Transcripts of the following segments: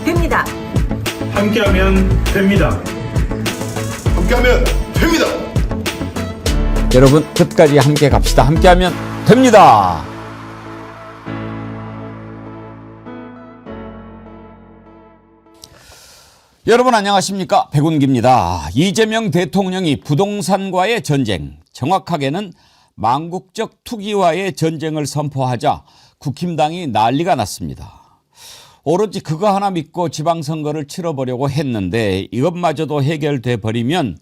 됩니다. 함께하면 됩니다. 함께하면 됩니다. 여러분 끝까지 함께 갑시다. 함께하면 됩니다. 여러분 안녕하십니까? 백운기입니다. 이재명 대통령이 부동산과의 전쟁, 정확하게는 망국적 투기와의 전쟁을 선포하자 국힘당이 난리가 났습니다. 오로지 그거 하나 믿고 지방선거를 치러보려고 했는데 이것마저도 해결돼 버리면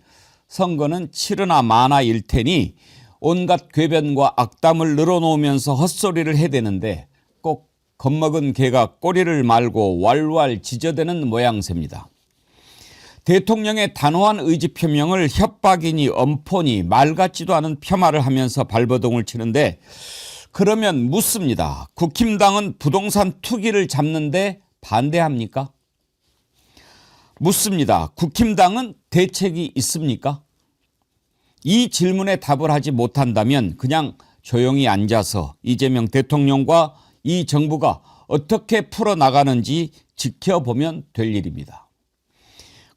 선거는 치르나 마나일 테니 온갖 궤변과 악담을 늘어놓으면서 헛소리를 해대는데 꼭 겁먹은 개가 꼬리를 말고 왈왈 지저대는 모양새입니다. 대통령의 단호한 의지 표명을 협박이니 엄포니 말 같지도 않은 폄하를 하면서 발버둥을 치는데 그러면 묻습니다. 국힘당은 부동산 투기를 잡는데 반대합니까? 묻습니다. 국힘당은 대책이 있습니까? 이 질문에 답을 하지 못한다면 그냥 조용히 앉아서 이재명 대통령과 이 정부가 어떻게 풀어나가는지 지켜보면 될 일입니다.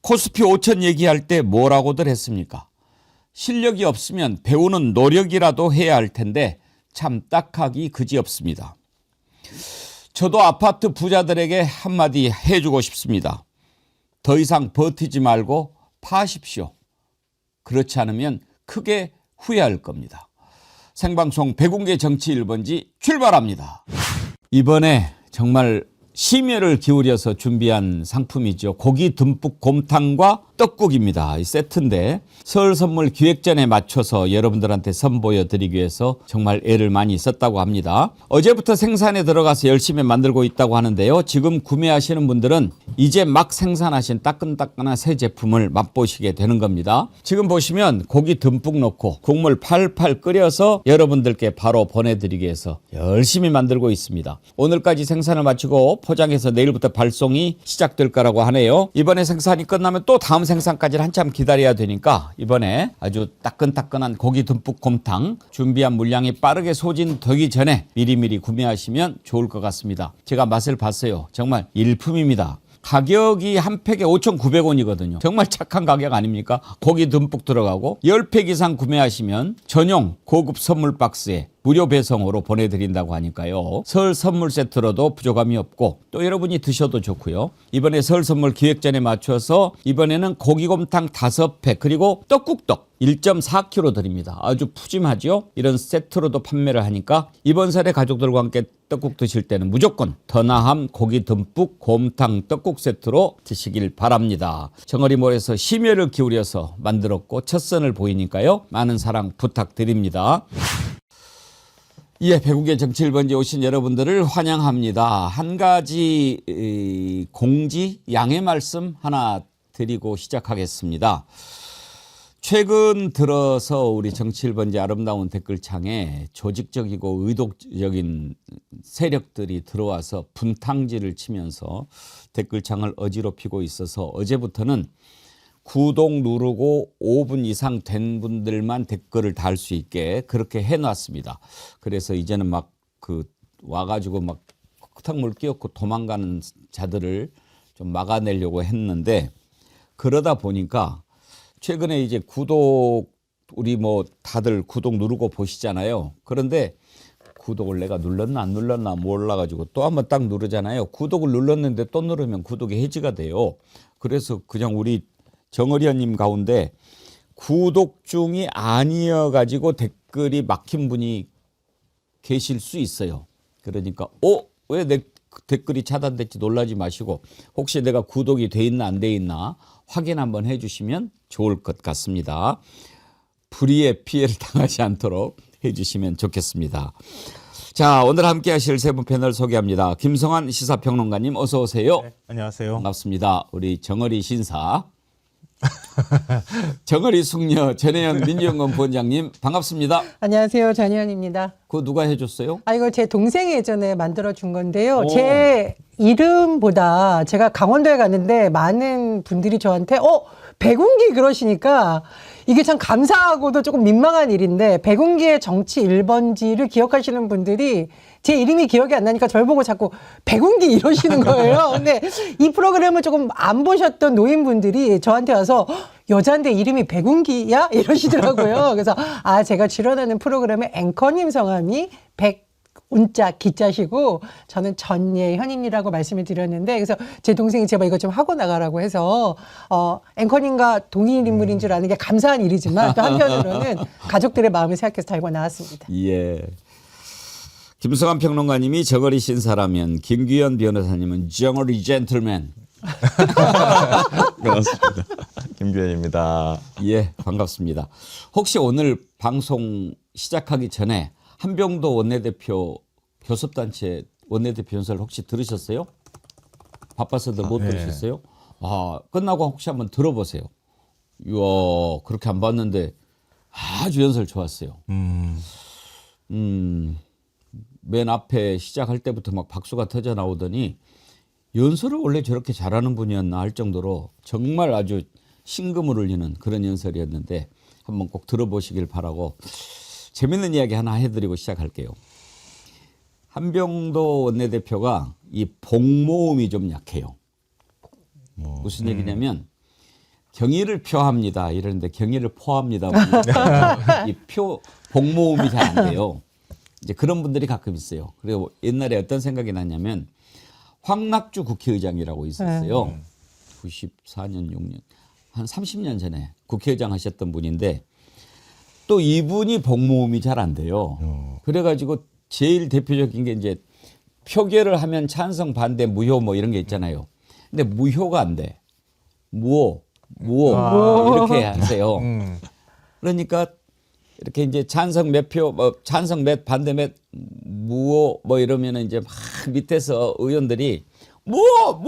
코스피 5천 얘기할 때 뭐라고들 했습니까? 실력이 없으면 배우는 노력이라도 해야 할 텐데 참 딱하기 그지없습니다. 저도 아파트 부자들에게 한마디 해주고 싶습니다. 더 이상 버티지 말고 파십시오. 그렇지 않으면 크게 후회할 겁니다. 생방송 백운계 정치 1번지 출발합니다. 이번에 정말 심혈을 기울여서 준비한 상품이죠. 고기 듬뿍 곰탕과 떡국입니다. 이 세트인데 설 선물 기획전에 맞춰서 여러분들한테 선보여드리기 위해서 정말 애를 많이 썼다고 합니다. 어제부터 생산에 들어가서 열심히 만들고 있다고 하는데요. 지금 구매하시는 분들은 이제 막 생산하신 따끈따끈한 새 제품을 맛보시게 되는 겁니다. 지금 보시면 고기 듬뿍 넣고 국물 팔팔 끓여서 여러분들께 바로 보내드리기 위해서 열심히 만들고 있습니다. 오늘까지 생산을 마치고 포장해서 내일부터 발송이 시작될 거라고 하네요. 이번에 생산이 끝나면 또 다음 생산까지 한참 기다려야 되니까 이번에 아주 따끈따끈한 고기 듬뿍 곰탕 준비한 물량이 빠르게 소진되기 전에 미리미리 구매하시면 좋을 것 같습니다. 제가 맛을 봤어요. 정말 일품입니다. 가격이 한 팩에 5,900원이거든요. 정말 착한 가격 아닙니까? 고기 듬뿍 들어가고 10팩 이상 구매하시면 전용 고급 선물 박스에 무료 배송으로 보내드린다고 하니까요. 설 선물 세트로도 부족함이 없고 또 여러분이 드셔도 좋고요. 이번에 설 선물 기획전에 맞춰서 이번에는 고기곰탕 5팩 그리고 떡국떡 1.4kg 드립니다. 아주 푸짐하죠? 이런 세트로도 판매를 하니까 이번 설에 가족들과 함께 떡국 드실 때는 무조건 더나함 고기 듬뿍 곰탕 떡국 세트로 드시길 바랍니다. 정어리몰에서 심혈을 기울여서 만들었고 첫 선을 보이니까요. 많은 사랑 부탁드립니다. 예, 백운계 정치 1번지에 오신 여러분들을 환영합니다. 한 가지 공지, 양해 말씀 하나 드리고 시작하겠습니다. 최근 들어서 우리 정치 1번지 아름다운 댓글창에 조직적이고 의도적인 세력들이 들어와서 분탕질을 치면서 댓글창을 어지럽히고 있어서 어제부터는 구독 누르고 5분 이상 된 분들만 댓글을 달 수 있게 그렇게 해놨습니다. 그래서 이제는 막 와가지고 막 흙탕물 끼얹고 도망가는 자들을 좀 막아내려고 했는데 그러다 보니까 최근에 이제 우리 다들 구독 누르고 보시잖아요. 그런데 구독을 내가 눌렀나 안 눌렀나 몰라가지고 또 한번 딱 누르잖아요. 구독을 눌렀는데 또 누르면 구독이 해지가 돼요. 그래서 그냥 우리 정어리언님 가운데 구독 중이 아니어가지고 댓글이 막힌 분이 계실 수 있어요. 그러니까 왜 내 댓글이 차단됐지 놀라지 마시고 혹시 내가 구독이 돼 있나 안 돼 있나 확인 한번 해주시면 좋을 것 같습니다. 불의의 피해를 당하지 않도록 해주시면 좋겠습니다. 자, 오늘 함께 하실 세 분 패널 소개합니다. 김성환 시사평론가님 어서 오세요. 네, 안녕하세요. 반갑습니다. 우리 정어리 신사 정어리 숙녀 전혜연 민주연구원 본장님 반갑습니다. 안녕하세요. 전혜연입니다. 그거 누가 해줬어요? 이거 제 동생이 예전에 만들어준 건데요. 오. 제 이름보다 제가 강원도에 갔는데 많은 분들이 저한테 백운기 그러시니까 이게 참 감사하고도 조금 민망한 일인데 백운기의 정치 1번지를 기억하시는 분들이 제 이름이 기억이 안 나니까 저를 보고 자꾸 백운기 이러시는 거예요. 근데 이 프로그램을 조금 안 보셨던 노인분들이 저한테 와서 여자인데 이름이 백운기야? 이러시더라고요. 그래서 제가 출연하는 프로그램의 앵커님 성함이 운자 기자시고 저는 전예현입니다라고 말씀을 드렸는데, 그래서 제 동생이 제발 이거 좀 하고 나가라고 해서 앵커님과 동일 인물인 줄 아는 게 감사한 일이지만 또 한편으로는 가족들의 마음을 생각해서 달고 나왔습니다. 예. 김성환 평론가님이 저거리 신사라면 김규현 변호사님은 정어리 젠틀맨. 반갑습니다. 김규현입니다. 예, 반갑습니다. 혹시 오늘 방송 시작하기 전에 한병도 원내대표 교섭단체 원내대표 연설 혹시 들으셨어요? 바빠서들 못 네. 들으셨어요? 끝나고 혹시 한번 들어보세요. 이야, 그렇게 안 봤는데 아주 연설 좋았어요. 맨 앞에 시작할 때부터 막 박수가 터져 나오더니 연설을 원래 저렇게 잘하는 분이었나 할 정도로 정말 아주 심금을 울리는 그런 연설이었는데 한번 꼭 들어보시길 바라고 재밌는 이야기 하나 해드리고 시작할게요. 한병도 원내대표가 이 복모음이 좀 약해요. 무슨 얘기냐면 경의를 표합니다 이러는데 경의를 포합니다. 이 복모음이 잘 안 돼요. 이제 그런 분들이 가끔 있어요. 그리고 옛날에 어떤 생각이 났냐면 황낙주 국회의장이라고 있었어요. 94년, 6년, 한 30년 전에 국회의장 하셨던 분인데 또 이분이 복모음이 잘 안 돼요. 그래가지고 제일 대표적인 게 이제 표결을 하면 찬성, 반대, 무효 뭐 이런 게 있잖아요. 근데 무효가 안 돼. 무효 이렇게 하세요. 그러니까 이렇게 이제 찬성 몇 표, 찬성 몇, 반대 몇, 무효 뭐 이러면은 이제 막 밑에서 의원들이 무효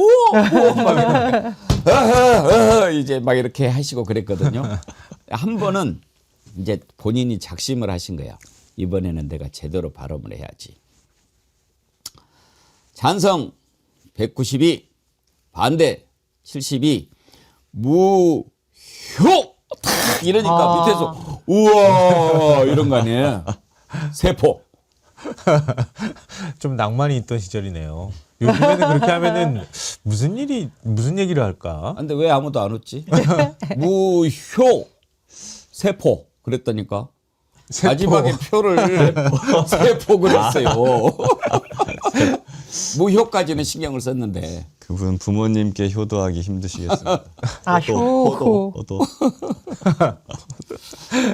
막 이제 막 이렇게 하시고 그랬거든요. 한 번은 이제 본인이 작심을 하신 거야. 이번에는 내가 제대로 발음을 해야지. 찬성 192, 반대 72, 무효 탁 이러니까 밑에서 우와 이런 거 아니에요. 세포. 좀 낭만이 있던 시절이네요. 요즘에는 그렇게 하면은 무슨 얘기를 할까? 근데 왜 아무도 안 웃지? 무효 세포 그랬다니까. 마지막에 표를 세포 그랬어요. 무효까지는 신경을 썼는데. 그분 부모님께 효도하기 힘드시겠습니다. 효도. 효도.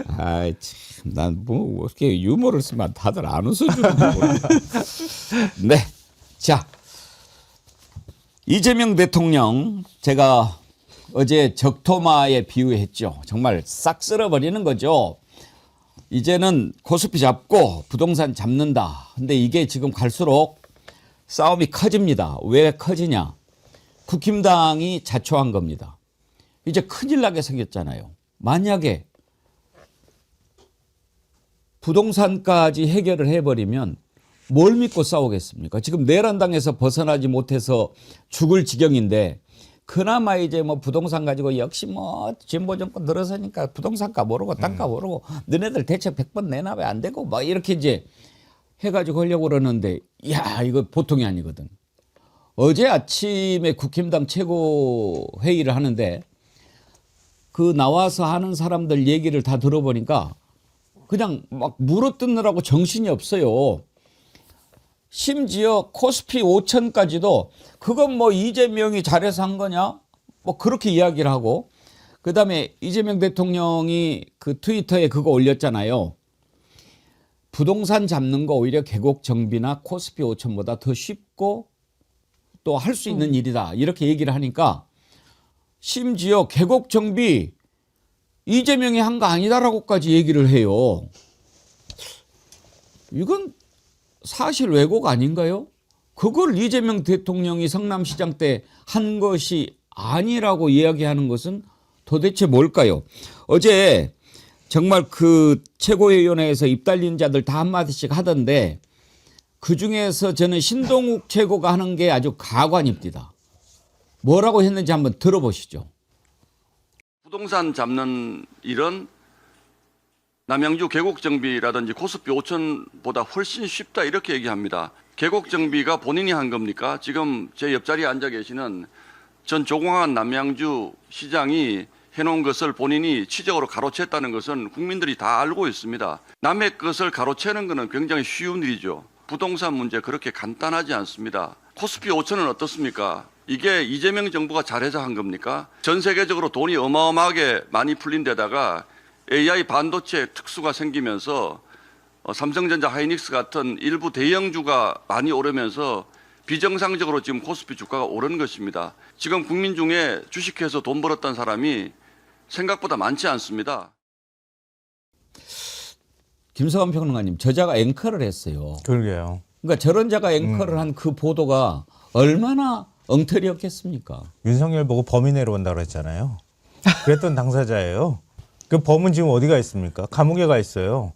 아이 참, 난 뭐 어떻게 유머를 쓰면 다들 안 웃어주는지 모르겠네. 네, 자 이재명 대통령 제가 어제 적토마에 비유했죠. 정말 싹 쓸어버리는 거죠. 이제는 코스피 잡고 부동산 잡는다. 근데 이게 지금 갈수록 싸움이 커집니다. 왜 커지냐? 국힘당이 자초한 겁니다. 이제 큰일 나게 생겼잖아요. 만약에 부동산까지 해결을 해버리면 뭘 믿고 싸우겠습니까? 지금 내란당에서 벗어나지 못해서 죽을 지경인데 그나마 이제 뭐 부동산 가지고 역시 뭐 진보 정권 들어서니까 부동산값 오르고 땅값 오르고 너네들 대책 100번 내놔 왜 안 되고 막 이렇게 이제 해가지고 하려고 그러는데 야 이거 보통이 아니거든. 어제 아침에 국힘당 최고 회의를 하는데 그 나와서 하는 사람들 얘기를 다 들어보니까 그냥 막 물어뜯느라고 정신이 없어요. 심지어 코스피 5천까지도 그건 뭐 이재명이 잘해서 한 거냐? 뭐 그렇게 이야기를 하고 그다음에 이재명 대통령이 그 트위터에 그거 올렸잖아요. 부동산 잡는 거 오히려 계곡 정비나 코스피 5천보다 더 쉽고 또 할 수 있는 일이다. 이렇게 얘기를 하니까 심지어 계곡 정비 이재명이 한 거 아니다라고까지 얘기를 해요. 이건 사실 왜곡 아닌가요? 그걸 이재명 대통령이 성남시장 때 한 것이 아니라고 이야기하는 것은 도대체 뭘까요? 어제 정말 그 최고위원회에서 입달린 자들 다 한마디씩 하던데 그중에서 저는 신동욱 최고가 하는 게 아주 가관입니다. 뭐라고 했는지 한번 들어보시죠. 부동산 잡는 일은 남양주 계곡 정비라든지 코스피 5천보다 훨씬 쉽다 이렇게 얘기합니다. 계곡 정비가 본인이 한 겁니까? 지금 제 옆자리에 앉아 계시는 전 조광한 남양주 시장이 해놓은 것을 본인이 치적으로 가로챘다는 것은 국민들이 다 알고 있습니다. 남의 것을 가로채는 것은 굉장히 쉬운 일이죠. 부동산 문제 그렇게 간단하지 않습니다. 코스피 5천은 어떻습니까? 이게 이재명 정부가 잘해서 한 겁니까? 전 세계적으로 돈이 어마어마하게 많이 풀린 데다가 AI 반도체 특수가 생기면서 삼성전자, 하이닉스 같은 일부 대형주가 많이 오르면서 비정상적으로 지금 코스피 주가가 오르는 것입니다. 지금 국민 중에 주식해서 돈 벌었던 사람이 생각보다 많지 않습니다. 김성환 평론가님, 저자가 앵커를 했어요. 그러게요. 그러니까 저런 자가 앵커를 한 그 보도가 얼마나 엉터리였겠습니까? 윤석열 보고 범인 내려온다고 했잖아요. 그랬던 당사자예요. 그 범은 지금 어디가 있습니까? 감옥에 가 있어요.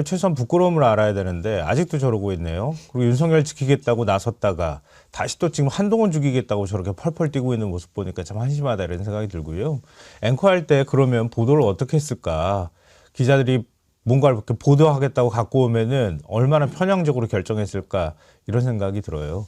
최소한 부끄러움을 알아야 되는데 아직도 저러고 있네요. 그리고 윤석열 지키겠다고 나섰다가 다시 또 지금 한동훈 죽이겠다고 저렇게 펄펄 뛰고 있는 모습 보니까 참 한심하다 이런 생각이 들고요. 앵커할 때 그러면 보도를 어떻게 했을까? 기자들이 뭔가를 이렇게 보도하겠다고 갖고 오면은 얼마나 편향적으로 결정했을까 이런 생각이 들어요.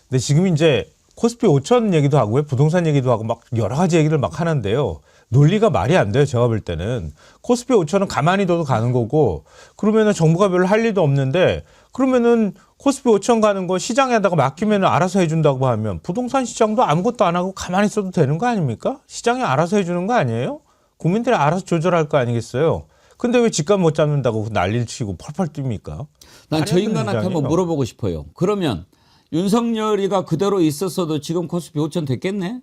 근데 지금 이제 코스피 5천 얘기도 하고요. 부동산 얘기도 하고 막 여러 가지 얘기를 막 하는데요. 논리가 말이 안 돼요. 제가 볼 때는. 코스피 5천은 가만히 둬도 가는 거고 그러면은 정부가 별로 할 일도 없는데 그러면은 코스피 5천 가는 거 시장에다가 맡기면은 알아서 해준다고 하면 부동산 시장도 아무것도 안 하고 가만히 있어도 되는 거 아닙니까? 시장이 알아서 해주는 거 아니에요? 국민들이 알아서 조절할 거 아니겠어요? 근데 왜 집값 못 잡는다고 난리를 치고 펄펄 뜁니까? 난 저 인간한테 한번 시장이요. 물어보고 싶어요. 그러면 윤석열이가 그대로 있었어도 지금 코스피 5천 됐겠네?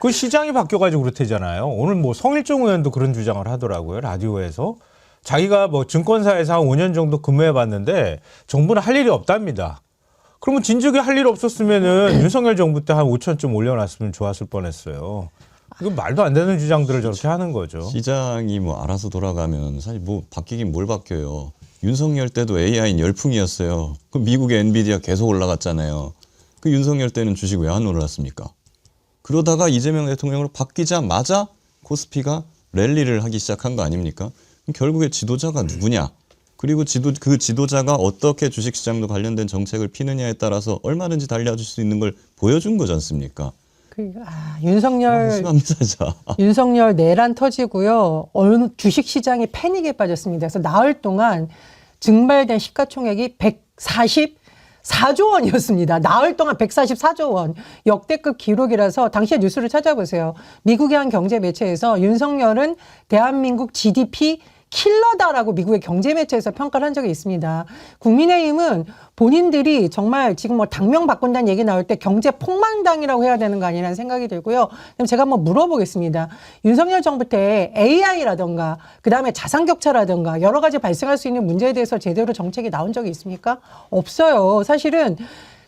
그 시장이 바뀌어가지고 그렇대잖아요. 오늘 뭐 성일종 의원도 그런 주장을 하더라고요. 라디오에서. 자기가 뭐 증권사에서 한 5년 정도 근무해봤는데 정부는 할 일이 없답니다. 그러면 진즉에 할 일 없었으면은 윤석열 정부 때 한 5천쯤 올려놨으면 좋았을 뻔했어요. 이건 말도 안 되는 주장들을 저렇게 하는 거죠. 시장이 뭐 알아서 돌아가면 사실 뭐 바뀌긴 뭘 바뀌어요. 윤석열 때도 AI는 열풍이었어요. 그 미국의 엔비디아 계속 올라갔잖아요. 그 윤석열 때는 주식 왜 안 올랐습니까? 그러다가 이재명 대통령으로 바뀌자마자 코스피가 랠리를 하기 시작한 거 아닙니까? 그럼 결국에 지도자가 누구냐? 그리고 그 지도자가 어떻게 주식시장도 관련된 정책을 피느냐에 따라서 얼마든지 달려줄 수 있는 걸 보여준 거지 않습니까? 윤석열 심합니다, 자. 윤석열 내란 터지고요. 어느 주식 시장이 패닉에 빠졌습니다. 그래서 나흘 동안 증발된 시가총액이 144조 원이었습니다. 나흘 동안 144조 원. 역대급 기록이라서 당시의 뉴스를 찾아보세요. 미국의 한 경제 매체에서 윤석열은 대한민국 GDP 킬러다라고 미국의 경제 매체에서 평가를 한 적이 있습니다. 국민의힘은 본인들이 정말 지금 뭐 당명 바꾼다는 얘기 나올 때 경제 폭망당이라고 해야 되는 거 아니라는 생각이 들고요. 그럼 제가 한번 물어보겠습니다. 윤석열 정부 때 AI라든가 그다음에 자산 격차라든가 여러 가지 발생할 수 있는 문제에 대해서 제대로 정책이 나온 적이 있습니까? 없어요. 사실은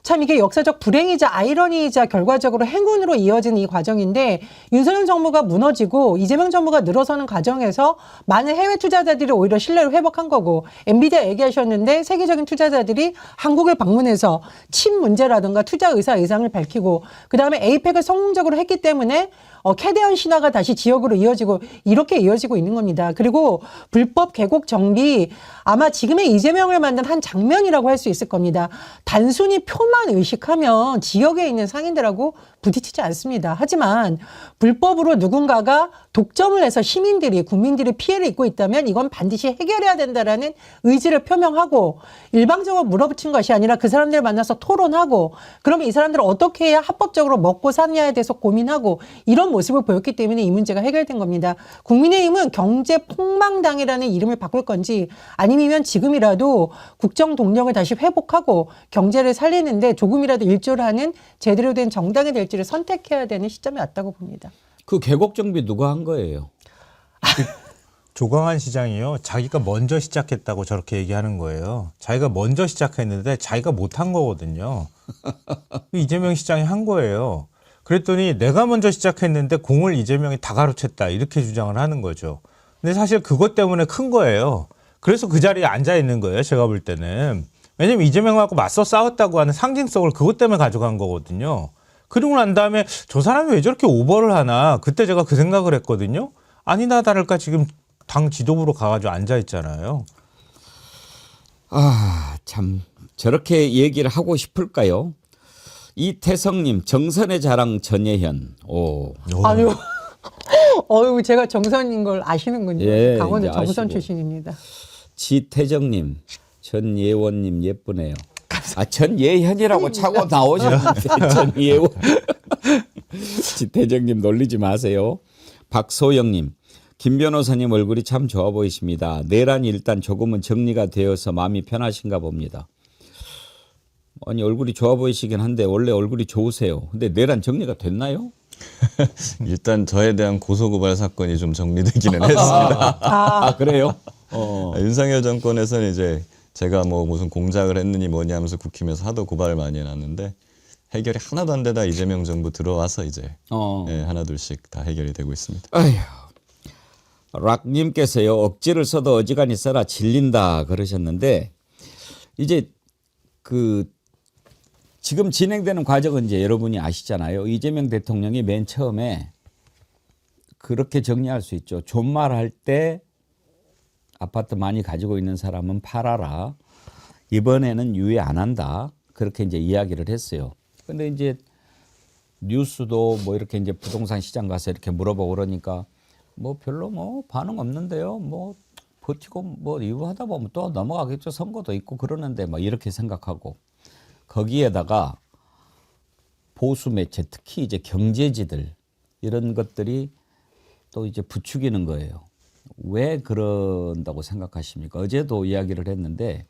참 이게 역사적 불행이자 아이러니이자 결과적으로 행운으로 이어진 이 과정인데 윤석열 정부가 무너지고 이재명 정부가 늘어서는 과정에서 많은 해외 투자자들이 오히려 신뢰를 회복한 거고 엔비디아 얘기하셨는데 세계적인 투자자들이 한국을 방문해서 침 문제라든가 투자 의상을 밝히고 그다음에 에이펙을 성공적으로 했기 때문에 캐대언 신화가 다시 지역으로 이어지고 이렇게 이어지고 있는 겁니다. 그리고 불법 계곡 정비 아마 지금의 이재명을 만든 한 장면이라고 할 수 있을 겁니다. 단순히 표만 의식하면 지역에 있는 상인들하고 부딪히지 않습니다. 하지만 불법으로 누군가가 독점을 해서 시민들이 국민들이 피해를 입고 있다면 이건 반드시 해결해야 된다라는 의지를 표명하고 일방적으로 물어붙인 것이 아니라 그 사람들을 만나서 토론하고 그러면 이 사람들을 어떻게 해야 합법적으로 먹고 사느냐에 대해서 고민하고 이런 모습을 보였기 때문에 이 문제가 해결된 겁니다. 국민의힘은 경제 폭망당이라는 이름을 바꿀 건지 아니면 지금이라도 국정 동력을 다시 회복하고 경제를 살리는데 조금이라도 일조를 하는 제대로 된 정당이 될지를 선택해야 되는 시점이 왔다고 봅니다. 그 계곡 정비 누가 한 거예요? 조광한 시장이요. 자기가 먼저 시작했다고 저렇게 얘기하는 거예요. 자기가 먼저 시작했는데 자기가 못한 거거든요. 이재명 시장이 한 거예요. 그랬더니 내가 먼저 시작했는데 공을 이재명이 다 가로챘다 이렇게 주장을 하는 거죠. 근데 사실 그것 때문에 큰 거예요. 그래서 그 자리에 앉아 있는 거예요. 제가 볼 때는. 왜냐면 이재명하고 맞서 싸웠다고 하는 상징성을 그것 때문에 가져간 거거든요. 그러고 난 다음에 저 사람이 왜 저렇게 오버를 하나 그때 제가 그 생각을 했거든요. 아니나 다를까 지금 당 지도부로 가가지고 앉아 있잖아요. 아, 참 저렇게 얘기를 하고 싶을까요? 이태성님 정선의 자랑 전예현. 오. 아유, 어유 제가 정선인 걸 아시는군요. 예, 강원도 이제 정선 아시고. 출신입니다. 지태정님 전예원님 예쁘네요. 아 전예현이라고 차고 나오셨는데 전예원. 지태정님 놀리지 마세요. 박소영님 김 변호사님 얼굴이 참 좋아 보이십니다. 내란이 일단 조금은 정리가 되어서 마음이 편하신가 봅니다. 아니 얼굴이 좋아 보이시긴 한데 원래 얼굴이 좋으세요. 근데 내란 정리가 됐나요? 일단 저에 대한 고소고발 사건이 좀 정리되기는 했습니다. 아 그래요? 윤석열 정권에서는 이제 제가 뭐 무슨 공작을 했느니 뭐니 하면서 국힘에서 하도 고발을 많이 해놨는데 해결이 하나도 안 되다 이재명 정부 들어와서 이제 예, 하나둘씩 다 해결이 되고 있습니다. 아휴. 락님께서요 억지를 써도 어지간히 써라 질린다 그러셨는데 이제 그 지금 진행되는 과정은 이제 여러분이 아시잖아요. 이재명 대통령이 맨 처음에 그렇게 정리할 수 있죠. 존말할 때 아파트 많이 가지고 있는 사람은 팔아라. 이번에는 유예 안 한다. 그렇게 이제 이야기를 했어요. 근데 이제 뉴스도 뭐 이렇게 이제 부동산 시장 가서 이렇게 물어보고 그러니까 뭐 별로 뭐 반응 없는데요. 뭐 버티고 뭐 이거 하다 보면 또 넘어가겠죠. 선거도 있고 그러는데 막 이렇게 생각하고 거기에다가 보수 매체 특히 이제 경제지들 이런 것들이 또 이제 부추기는 거예요. 왜 그런다고 생각하십니까? 어제도 이야기를 했는데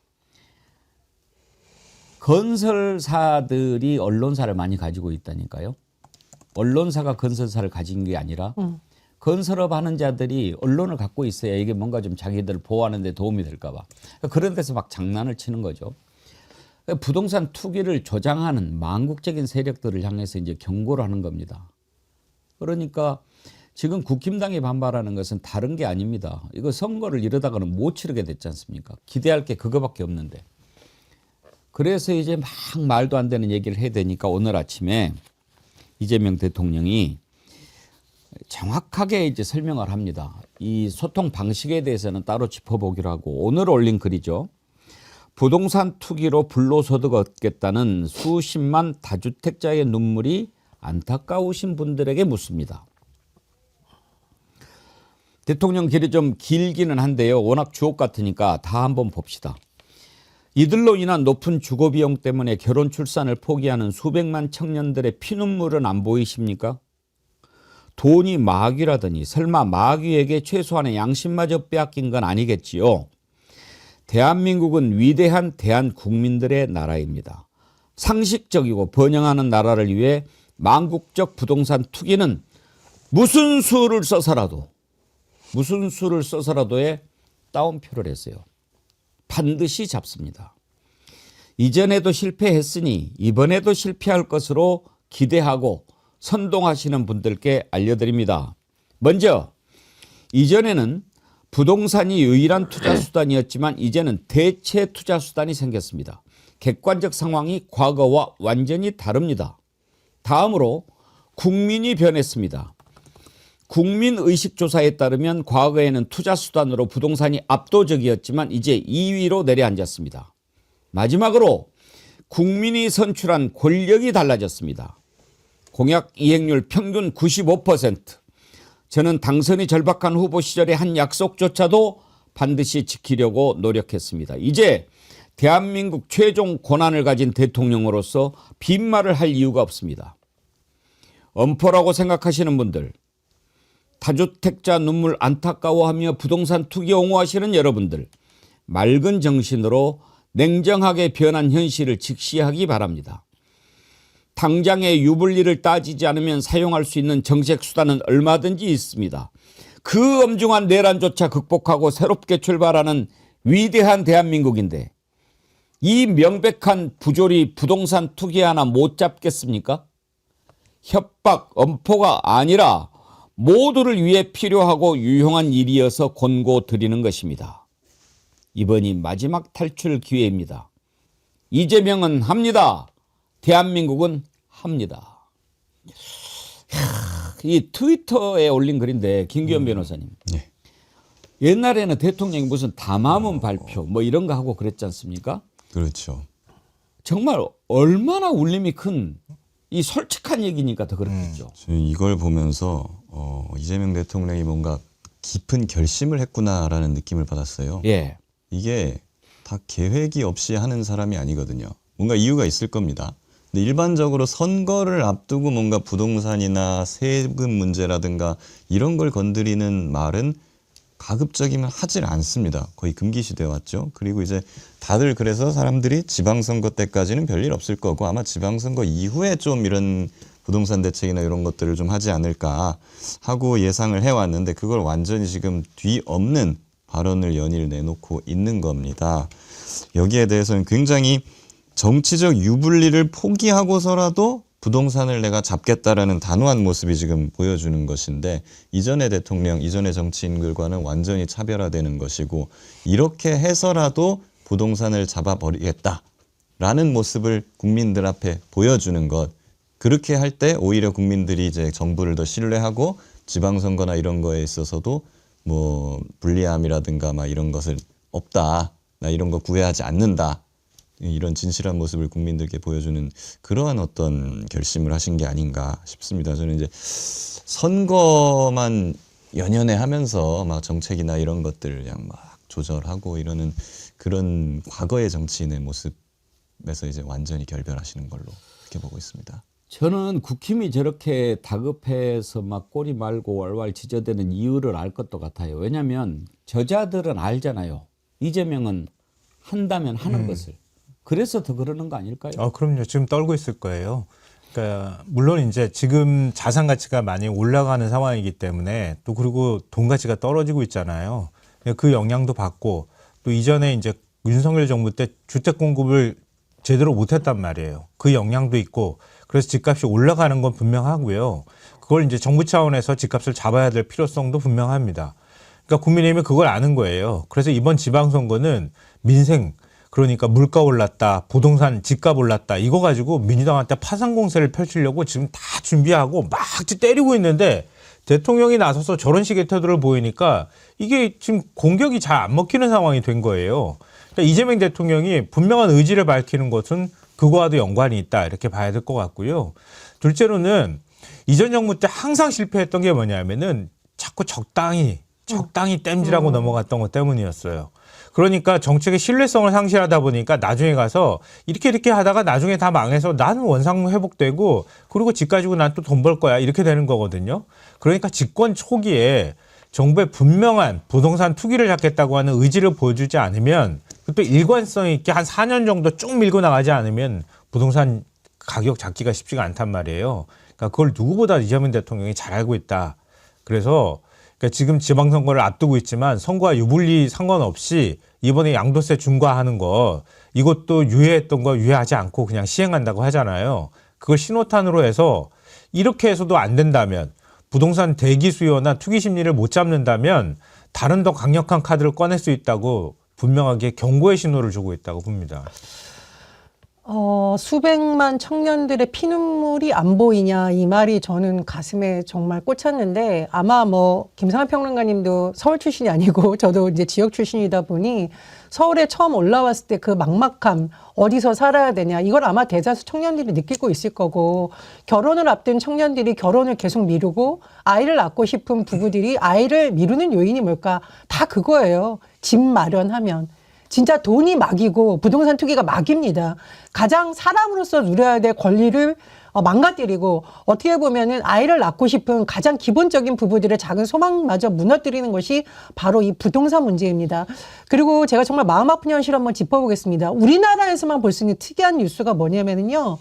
건설사들이 언론사를 많이 가지고 있다니까요. 언론사가 건설사를 가진 게 아니라 건설업 하는 자들이 언론을 갖고 있어야 이게 뭔가 좀 자기들을 보호하는 데 도움이 될까 봐. 그런 데서 막 장난을 치는 거죠. 부동산 투기를 조장하는 망국적인 세력들을 향해서 이제 경고를 하는 겁니다. 그러니까 지금 국힘당이 반발하는 것은 다른 게 아닙니다. 이거 선거를 이러다가는 못 치르게 됐지 않습니까? 기대할 게 그거밖에 없는데. 그래서 이제 막 말도 안 되는 얘기를 해야 되니까 오늘 아침에 이재명 대통령이 정확하게 이제 설명을 합니다. 이 소통 방식에 대해서는 따로 짚어보기로 하고 오늘 올린 글이죠. 부동산 투기로 불로소득 얻겠다는 수십만 다주택자의 눈물이 안타까우신 분들에게 묻습니다. 대통령 길이 좀 길기는 한데요. 워낙 주옥 같으니까 다 한번 봅시다. 이들로 인한 높은 주거비용 때문에 결혼 출산을 포기하는 수백만 청년들의 피눈물은 안 보이십니까? 돈이 마귀라더니 설마 마귀에게 최소한의 양심마저 빼앗긴 건 아니겠지요. 대한민국은 위대한 대한국민들의 나라입니다. 상식적이고 번영하는 나라를 위해 망국적 부동산 투기는 무슨 수를 써서라도의 따옴표를 했어요. 반드시 잡습니다. 이전에도 실패했으니 이번에도 실패할 것으로 기대하고 선동하시는 분들께 알려드립니다. 먼저 이전에는 부동산이 유일한 투자 수단이었지만 이제는 대체 투자 수단이 생겼습니다. 객관적 상황이 과거와 완전히 다릅니다. 다음으로 국민이 변했습니다. 국민의식조사에 따르면 과거에는 투자 수단으로 부동산이 압도적이었지만 이제 2위로 내려앉았습니다. 마지막으로 국민이 선출한 권력이 달라졌습니다. 공약 이행률 평균 95%. 저는 당선이 절박한 후보 시절의 한 약속조차도 반드시 지키려고 노력했습니다. 이제 대한민국 최종 권한을 가진 대통령으로서 빈말을 할 이유가 없습니다. 엄포라고 생각하시는 분들, 다주택자 눈물 안타까워하며 부동산 투기 옹호하시는 여러분들, 맑은 정신으로 냉정하게 변한 현실을 직시하기 바랍니다. 당장의 유불리를 따지지 않으면 사용할 수 있는 정책 수단은 얼마든지 있습니다. 그 엄중한 내란조차 극복하고 새롭게 출발하는 위대한 대한민국인데 이 명백한 부조리 부동산 투기 하나 못 잡겠습니까? 협박, 엄포가 아니라 모두를 위해 필요하고 유용한 일이어서 권고드리는 것입니다. 이번이 마지막 탈출 기회입니다. 이재명은 합니다. 대한민국은 합니다. 이 트위터에 올린 글인데 김기현 변호사님. 네. 옛날에는 대통령이 무슨 담화문 발표 뭐 이런 거 하고 그랬지 않습니까? 그렇죠. 정말 얼마나 울림이 큰 이 솔직한 얘기니까 더 그렇겠죠. 저는 이걸 보면서 이재명 대통령이 뭔가 깊은 결심을 했구나라는 느낌을 받았어요. 예. 이게 다 계획이 없이 하는 사람이 아니거든요. 뭔가 이유가 있을 겁니다. 근데 일반적으로 선거를 앞두고 뭔가 부동산이나 세금 문제라든가 이런 걸 건드리는 말은 가급적이면 하질 않습니다. 거의 금기시돼 왔죠. 그리고 이제 다들 그래서 사람들이 지방선거 때까지는 별일 없을 거고 아마 지방선거 이후에 좀 이런 부동산 대책이나 이런 것들을 좀 하지 않을까 하고 예상을 해왔는데 그걸 완전히 지금 뒤엎는 발언을 연일 내놓고 있는 겁니다. 여기에 대해서는 굉장히 정치적 유불리를 포기하고서라도 부동산을 내가 잡겠다라는 단호한 모습이 지금 보여주는 것인데 이전의 대통령, 이전의 정치인들과는 완전히 차별화되는 것이고 이렇게 해서라도 부동산을 잡아버리겠다라는 모습을 국민들 앞에 보여주는 것. 그렇게 할 때 오히려 국민들이 이제 정부를 더 신뢰하고 지방선거나 이런 거에 있어서도 뭐 불리함이라든가 막 이런 것을 없다. 나 이런 거 구애하지 않는다. 이런 진실한 모습을 국민들께 보여주는 그러한 어떤 결심을 하신 게 아닌가 싶습니다. 저는 이제 선거만 연연해 하면서 막 정책이나 이런 것들을 그냥 막 조절하고 이러는 그런 과거의 정치인의 모습에서 이제 완전히 결별하시는 걸로 이렇게 보고 있습니다. 저는 국힘이 저렇게 다급해서 막 꼬리 말고 왈왈 지저대는 이유를 알 것도 같아요. 왜냐하면 저자들은 알잖아요. 이재명은 한다면 하는 것을. 그래서 더 그러는 거 아닐까요? 그럼요. 지금 떨고 있을 거예요. 그러니까 물론 이제 지금 자산 가치가 많이 올라가는 상황이기 때문에 또 그리고 돈 가치가 떨어지고 있잖아요. 그 영향도 받고 또 이전에 이제 윤석열 정부 때 주택 공급을 제대로 못했단 말이에요. 그 영향도 있고 그래서 집값이 올라가는 건 분명하고요. 그걸 이제 정부 차원에서 집값을 잡아야 될 필요성도 분명합니다. 그러니까 국민의힘이 그걸 아는 거예요. 그래서 이번 지방선거는 민생 그러니까 물가 올랐다, 부동산 집값 올랐다 이거 가지고 민주당한테 파상 공세를 펼치려고 지금 다 준비하고 막 때리고 있는데 대통령이 나서서 저런 식의 태도를 보이니까 이게 지금 공격이 잘 안 먹히는 상황이 된 거예요. 그러니까 이재명 대통령이 분명한 의지를 밝히는 것은 그거와도 연관이 있다 이렇게 봐야 될 것 같고요. 둘째로는 이전 정부 때 항상 실패했던 게 뭐냐면은 자꾸 적당히 땜질하고 넘어갔던 것 때문이었어요. 그러니까 정책의 신뢰성을 상실하다 보니까 나중에 가서 이렇게 하다가 나중에 다 망해서 나는 원상 회복되고 그리고 집 가지고 난 또 돈 벌 거야 이렇게 되는 거거든요. 그러니까 집권 초기에 정부의 분명한 부동산 투기를 잡겠다고 하는 의지를 보여주지 않으면 또 일관성 있게 한 4년 정도 쭉 밀고 나가지 않으면 부동산 가격 잡기가 쉽지가 않단 말이에요. 그러니까 그걸 누구보다 이재명 대통령이 잘 알고 있다. 그래서 그러니까 지금 지방선거를 앞두고 있지만 선거와 유불리 상관없이 이번에 양도세 중과하는 거 이것도 유예했던 거 유예하지 않고 그냥 시행한다고 하잖아요. 그걸 신호탄으로 해서 이렇게 해서도 안 된다면 부동산 대기 수요나 투기 심리를 못 잡는다면 다른 더 강력한 카드를 꺼낼 수 있다고 분명하게 경고의 신호를 주고 있다고 봅니다. 수백만 청년들의 피눈물이 안 보이냐 이 말이 저는 가슴에 정말 꽂혔는데 아마 뭐 김상환 평론가님도 서울 출신이 아니고 저도 이제 지역 출신이다 보니 서울에 처음 올라왔을 때 그 막막함 어디서 살아야 되냐 이걸 아마 대다수 청년들이 느끼고 있을 거고 결혼을 앞둔 청년들이 결혼을 계속 미루고 아이를 낳고 싶은 부부들이 아이를 미루는 요인이 뭘까 다 그거예요. 집 마련하면. 진짜 돈이 막이고 부동산 투기가 막입니다. 가장 사람으로서 누려야 될 권리를 망가뜨리고 어떻게 보면은 아이를 낳고 싶은 가장 기본적인 부부들의 작은 소망마저 무너뜨리는 것이 바로 이 부동산 문제입니다. 그리고 제가 정말 마음 아픈 현실을 한번 짚어보겠습니다. 우리나라에서만 볼 수 있는 특이한 뉴스가 뭐냐면요.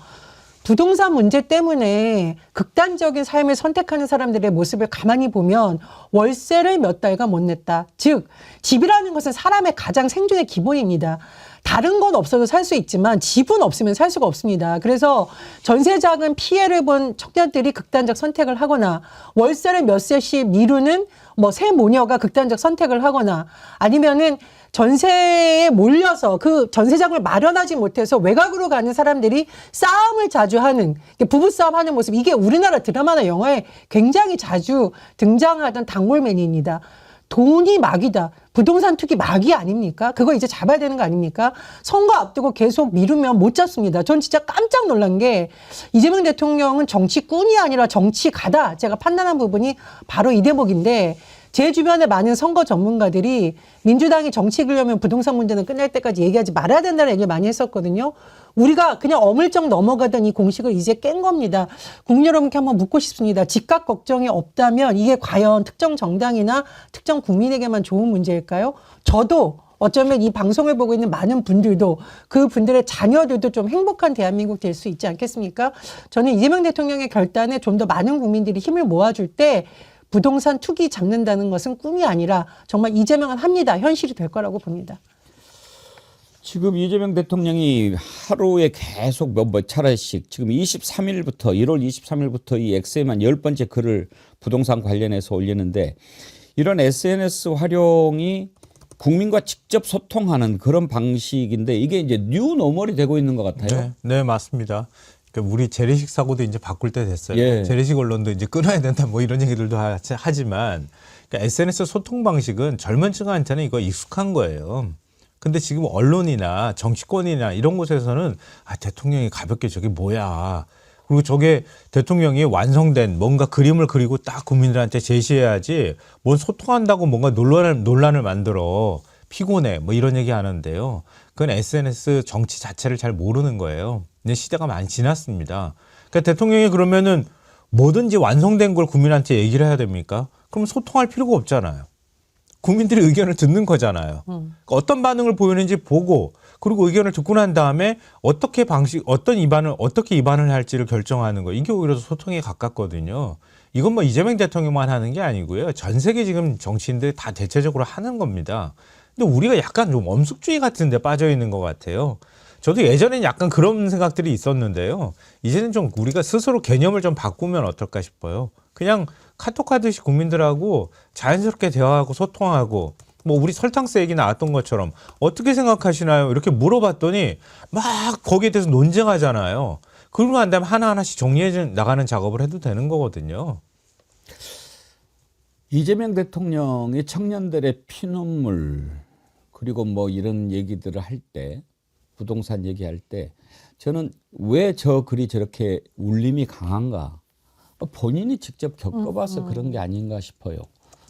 부동산 문제 때문에 극단적인 삶을 선택하는 사람들의 모습을 가만히 보면 월세를 몇 달간 못 냈다. 즉 집이라는 것은 사람의 가장 생존의 기본입니다. 다른 건 없어도 살 수 있지만 집은 없으면 살 수가 없습니다. 그래서 전세자금 피해를 본 청년들이 극단적 선택을 하거나 월세를 몇 세씩 미루는 뭐 새 모녀가 극단적 선택을 하거나 아니면은 전세에 몰려서 그 전세자금을 마련하지 못해서 외곽으로 가는 사람들이 싸움을 자주 하는 부부싸움 하는 모습 이게 우리나라 드라마나 영화에 굉장히 자주 등장하던 단골맨입니다. 돈이 막이다. 부동산 투기 막이 아닙니까? 그거 이제 잡아야 되는 거 아닙니까? 선거 앞두고 계속 미루면 못 잡습니다. 전 진짜 깜짝 놀란 게 이재명 대통령은 정치꾼이 아니라 정치가다. 제가 판단한 부분이 바로 이 대목인데 제 주변에 많은 선거 전문가들이 민주당이 정치 이기려면 부동산 문제는 끝날 때까지 얘기하지 말아야 된다는 얘기를 많이 했었거든요. 우리가 그냥 어물쩍 넘어가던 이 공식을 이제 깬 겁니다. 국민 여러분께 한번 묻고 싶습니다. 집값 걱정이 없다면 이게 과연 특정 정당이나 특정 국민에게만 좋은 문제일까요? 저도 어쩌면 이 방송을 보고 있는 많은 분들도 그 분들의 자녀들도 좀 행복한 대한민국 될 수 있지 않겠습니까? 저는 이재명 대통령의 결단에 좀 더 많은 국민들이 힘을 모아줄 때 부동산 투기 잡는다는 것은 꿈이 아니라 정말 이재명은 합니다. 현실이 될 거라고 봅니다. 지금 이재명 대통령이 하루에 계속 몇 차례씩 지금 23일부터 1월 23일부터 이 X에만 10번째 글을 부동산 관련해서 올리는데 이런 SNS 활용이 국민과 직접 소통하는 그런 방식인데 이게 이제 뉴 노멀이 되고 있는 것 같아요. 네, 맞습니다. 그러니까 우리 재래식 사고도 이제 바꿀 때 됐어요. 예. 재래식 언론도 이제 끊어야 된다 뭐 이런 얘기들도 하지만 그러니까 SNS 소통 방식은 젊은 층한테는 이거 익숙한 거예요. 근데 지금 언론이나 정치권이나 이런 곳에서는 대통령이 가볍게 저게 뭐야. 그리고 저게 대통령이 완성된 뭔가 그림을 그리고 딱 국민들한테 제시해야지 뭔 소통한다고 뭔가 논란을 만들어 피곤해 뭐 이런 얘기 하는데요. 그건 SNS 정치 자체를 잘 모르는 거예요. 근데 시대가 많이 지났습니다. 그러니까 대통령이 그러면은 뭐든지 완성된 걸 국민한테 얘기를 해야 됩니까? 그럼 소통할 필요가 없잖아요. 국민들의 의견을 듣는 거잖아요. 그러니까 어떤 반응을 보이는지 보고 그리고 의견을 듣고 난 다음에 어떻게 입안을 할지를 결정하는 거. 이게 오히려 소통에 가깝거든요. 이건 뭐 이재명 대통령만 하는 게 아니고요. 전 세계 지금 정치인들이 다 대체적으로 하는 겁니다. 근데 우리가 약간 좀 엄숙주의 같은 데 빠져 있는 것 같아요. 저도 예전엔 약간 그런 생각들이 있었는데요. 이제는 좀 우리가 스스로 개념을 좀 바꾸면 어떨까 싶어요. 그냥 카톡 하듯이 국민들하고 자연스럽게 대화하고 소통하고 뭐 우리 설탕스 얘기 나왔던 것처럼 어떻게 생각하시나요? 이렇게 물어봤더니 막 거기에 대해서 논쟁하잖아요. 그러고 난 다음에 하나하나씩 정리해 나가는 작업을 해도 되는 거거든요. 이재명 대통령이 청년들의 피눈물 그리고 뭐 이런 얘기들을 할 때 부동산 얘기할 때 저는 왜 저 글이 저렇게 울림이 강한가? 본인이 직접 겪어봐서 그런 게 아닌가 싶어요.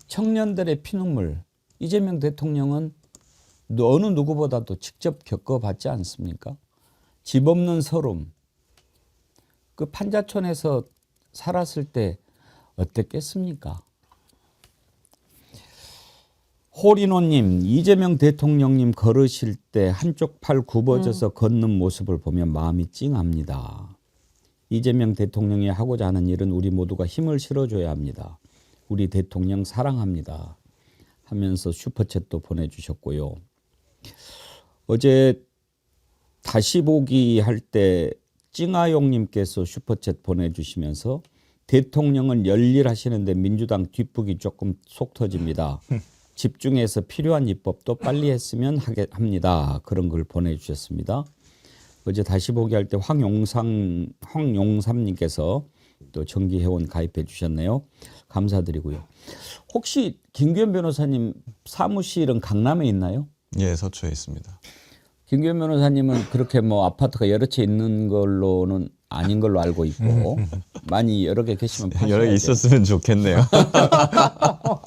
청년들의 피눈물. 이재명 대통령은 어느 누구보다도 직접 겪어봤지 않습니까? 집 없는 서름. 그 판자촌에서 살았을 때 어땠겠습니까? 홀인원님, 이재명 대통령님 걸으실 때 한쪽 팔 굽어져서 걷는 모습을 보면 마음이 찡합니다. 이재명 대통령이 하고자 하는 일은 우리 모두가 힘을 실어줘야 합니다. 우리 대통령 사랑합니다. 하면서 슈퍼챗도 보내주셨고요. 어제 다시 보기 할 때 찡아용님께서 슈퍼챗 보내주시면서 대통령은 열일하시는데 민주당 뒷북이 조금 속 터집니다. 집중해서 필요한 입법도 빨리 했으면 합니다. 그런 걸 보내주셨습니다. 어제 다시 보기 할 때 황용삼님께서 또 정기회원 가입해 주셨네요. 감사드리고요. 혹시 김규현 변호사님 사무실은 강남에 있나요? 예, 서초에 있습니다. 김규현 변호사님은 그렇게 뭐 아파트가 여러 채 있는 걸로는 아닌 걸로 알고 있고 많이 여러 개 계시면 파셔야 여러 개 돼요. 있었으면 좋겠네요.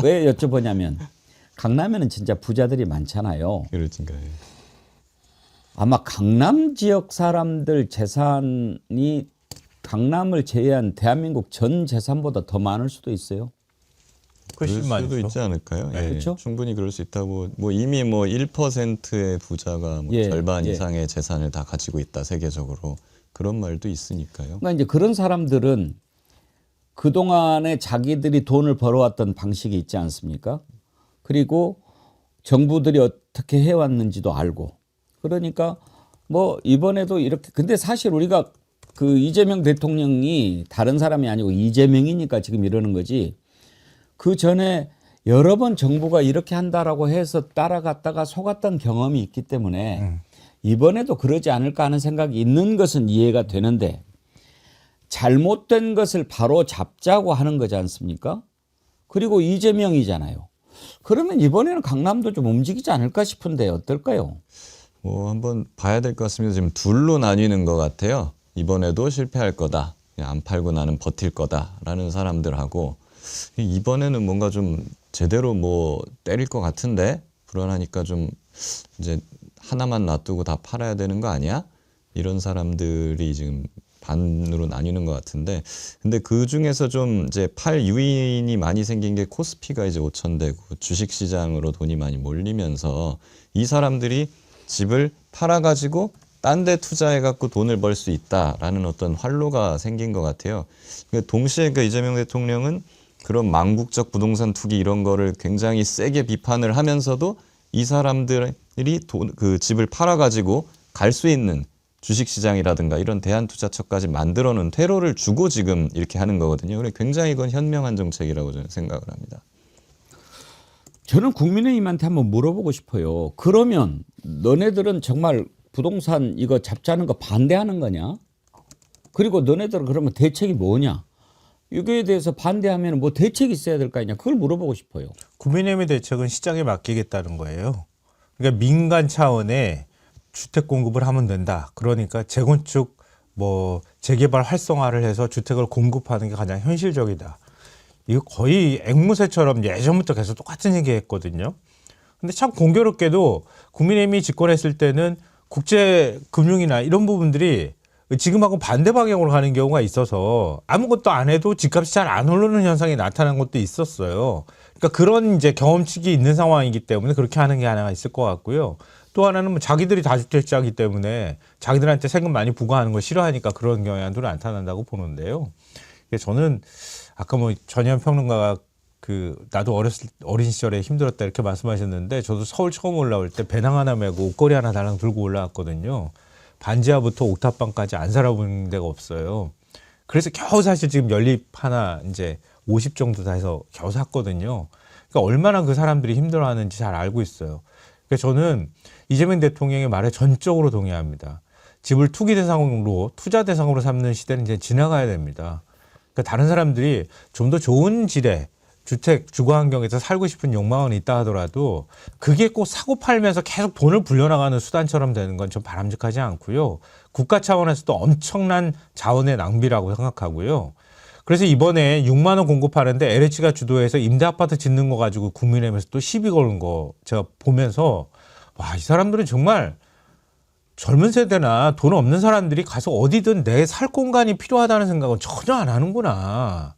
왜 여쭤보냐면 강남에는 진짜 부자들이 많잖아요. 그렇진가요? 아마 강남 지역 사람들 재산이 강남을 제외한 대한민국 전 재산보다 더 많을 수도 있어요. 그럴 훨씬 수도 많죠. 있지 않을까요? 예, 그렇죠? 충분히 그럴 수 있다고. 뭐 이미 뭐 1%의 부자가 뭐 예, 절반 예. 이상의 재산을 다 가지고 있다 세계적으로 그런 말도 있으니까요. 그러니까 이제 그런 사람들은 그동안에 자기들이 돈을 벌어왔던 방식이 있지 않습니까? 그리고 정부들이 어떻게 해왔는지도 알고. 그러니까 뭐 이번에도 이렇게 근데 사실 우리가 그 이재명 대통령이 다른 사람이 아니고 이재명이니까 지금 이러는 거지. 그 전에 여러 번 정부가 이렇게 한다라고 해서 따라갔다가 속았던 경험이 있기 때문에 이번에도 그러지 않을까 하는 생각이 있는 것은 이해가 되는데 잘못된 것을 바로 잡자고 하는 거지 않습니까? 그리고 이재명이잖아요. 그러면 이번에는 강남도 좀 움직이지 않을까 싶은데 어떨까요? 뭐 한번 봐야 될 것 같습니다. 지금 둘로 나뉘는 것 같아요. 이번에도 실패할 거다. 그냥 안 팔고 나는 버틸 거다라는 사람들하고 이번에는 뭔가 좀 제대로 뭐 때릴 것 같은데 불안하니까 좀 이제 하나만 놔두고 다 팔아야 되는 거 아니야? 이런 사람들이 지금 반으로 나뉘는 것 같은데 근데 그 중에서 좀 이제 팔 유인이 많이 생긴 게 코스피가 이제 5,000대고 주식시장으로 돈이 많이 몰리면서 이 사람들이 집을 팔아가지고 딴 데 투자해갖고 돈을 벌 수 있다라는 어떤 활로가 생긴 것 같아요. 동시에 그 이재명 대통령은 그런 망국적 부동산 투기 이런 거를 굉장히 세게 비판을 하면서도 이 사람들이 그 집을 팔아가지고 갈 수 있는 주식시장이라든가 이런 대한투자처까지 만들어 놓은 퇴로를 주고 지금 이렇게 하는 거거든요. 그래 굉장히 이건 현명한 정책이라고 저는 생각을 합니다. 저는 국민의힘한테 한번 물어보고 싶어요. 그러면 너네들은 정말 부동산 이거 잡자는 거 반대하는 거냐? 그리고 너네들은 그러면 대책이 뭐냐? 이거에 대해서 반대하면 뭐 대책이 있어야 될 거 아니냐? 그걸 물어보고 싶어요. 국민의힘의 대책은 시장에 맡기겠다는 거예요. 그러니까 민간 차원의 주택 공급을 하면 된다. 그러니까 재건축 뭐 재개발 활성화를 해서 주택을 공급하는 게 가장 현실적이다. 이거 거의 앵무새처럼 예전부터 계속 똑같은 얘기 했거든요. 근데 참 공교롭게도 국민의힘이 집권했을 때는 국제금융이나 이런 부분들이 지금하고 반대 방향으로 가는 경우가 있어서 아무것도 안 해도 집값이 잘 안 오르는 현상이 나타난 것도 있었어요. 그러니까 그런 이제 경험칙이 있는 상황이기 때문에 그렇게 하는 게 하나가 있을 것 같고요. 또 하나는 뭐 자기들이 다주택자이기 때문에 자기들한테 세금 많이 부과하는 걸 싫어하니까 그런 경향도 나타난다고 보는데요. 저는 아까 뭐 전현 평론가가 나도 어린 시절에 힘들었다 이렇게 말씀하셨는데 저도 서울 처음 올라올 때 배낭 하나 메고 옷걸이 하나 달랑 들고 올라왔거든요. 반지하부터 옥탑방까지 안 살아본 데가 없어요. 그래서 겨우 사실 지금 연립 하나 이제 50 정도 다 해서 겨우 샀거든요. 그러니까 얼마나 그 사람들이 힘들어하는지 잘 알고 있어요. 그래서 저는 이재명 대통령의 말에 전적으로 동의합니다. 집을 투기 대상으로 투자 대상으로 삼는 시대는 이제 지나가야 됩니다. 그러니까 다른 사람들이 좀 더 좋은 질의 주택 주거 환경에서 살고 싶은 욕망은 있다 하더라도 그게 꼭 사고 팔면서 계속 돈을 불려나가는 수단처럼 되는 건 좀 바람직하지 않고요. 국가 차원에서도 엄청난 자원의 낭비라고 생각하고요. 그래서 이번에 6만 원 공급하는데 LH가 주도해서 임대 아파트 짓는 거 가지고 국민의힘에서 또 시비 거는 거 제가 보면서 와, 이 사람들은 정말 젊은 세대나 돈 없는 사람들이 가서 어디든 내 살 공간이 필요하다는 생각은 전혀 안 하는구나.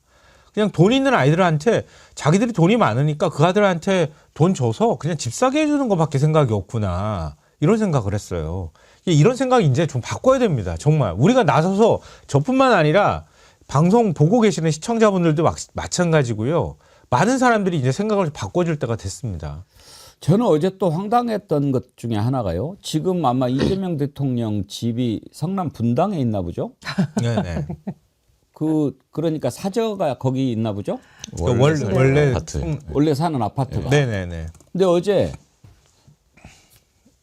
그냥 돈 있는 아이들한테 자기들이 돈이 많으니까 그 아들한테 돈 줘서 그냥 집 사게 해주는 것밖에 생각이 없구나. 이런 생각을 했어요. 이런 생각 이제 좀 바꿔야 됩니다. 정말. 우리가 나서서 저뿐만 아니라 방송 보고 계시는 시청자분들도 마찬가지고요. 많은 사람들이 이제 생각을 바꿔줄 때가 됐습니다. 저는 어제 또 황당했던 것 중에 하나가요. 지금 아마 이재명 대통령 집이 성남 분당에 있나 보죠? 네네. 그러니까 사저가 거기 있나 보죠? 원래 아파트. 원래 사는 아파트가. 네네네. 근데 어제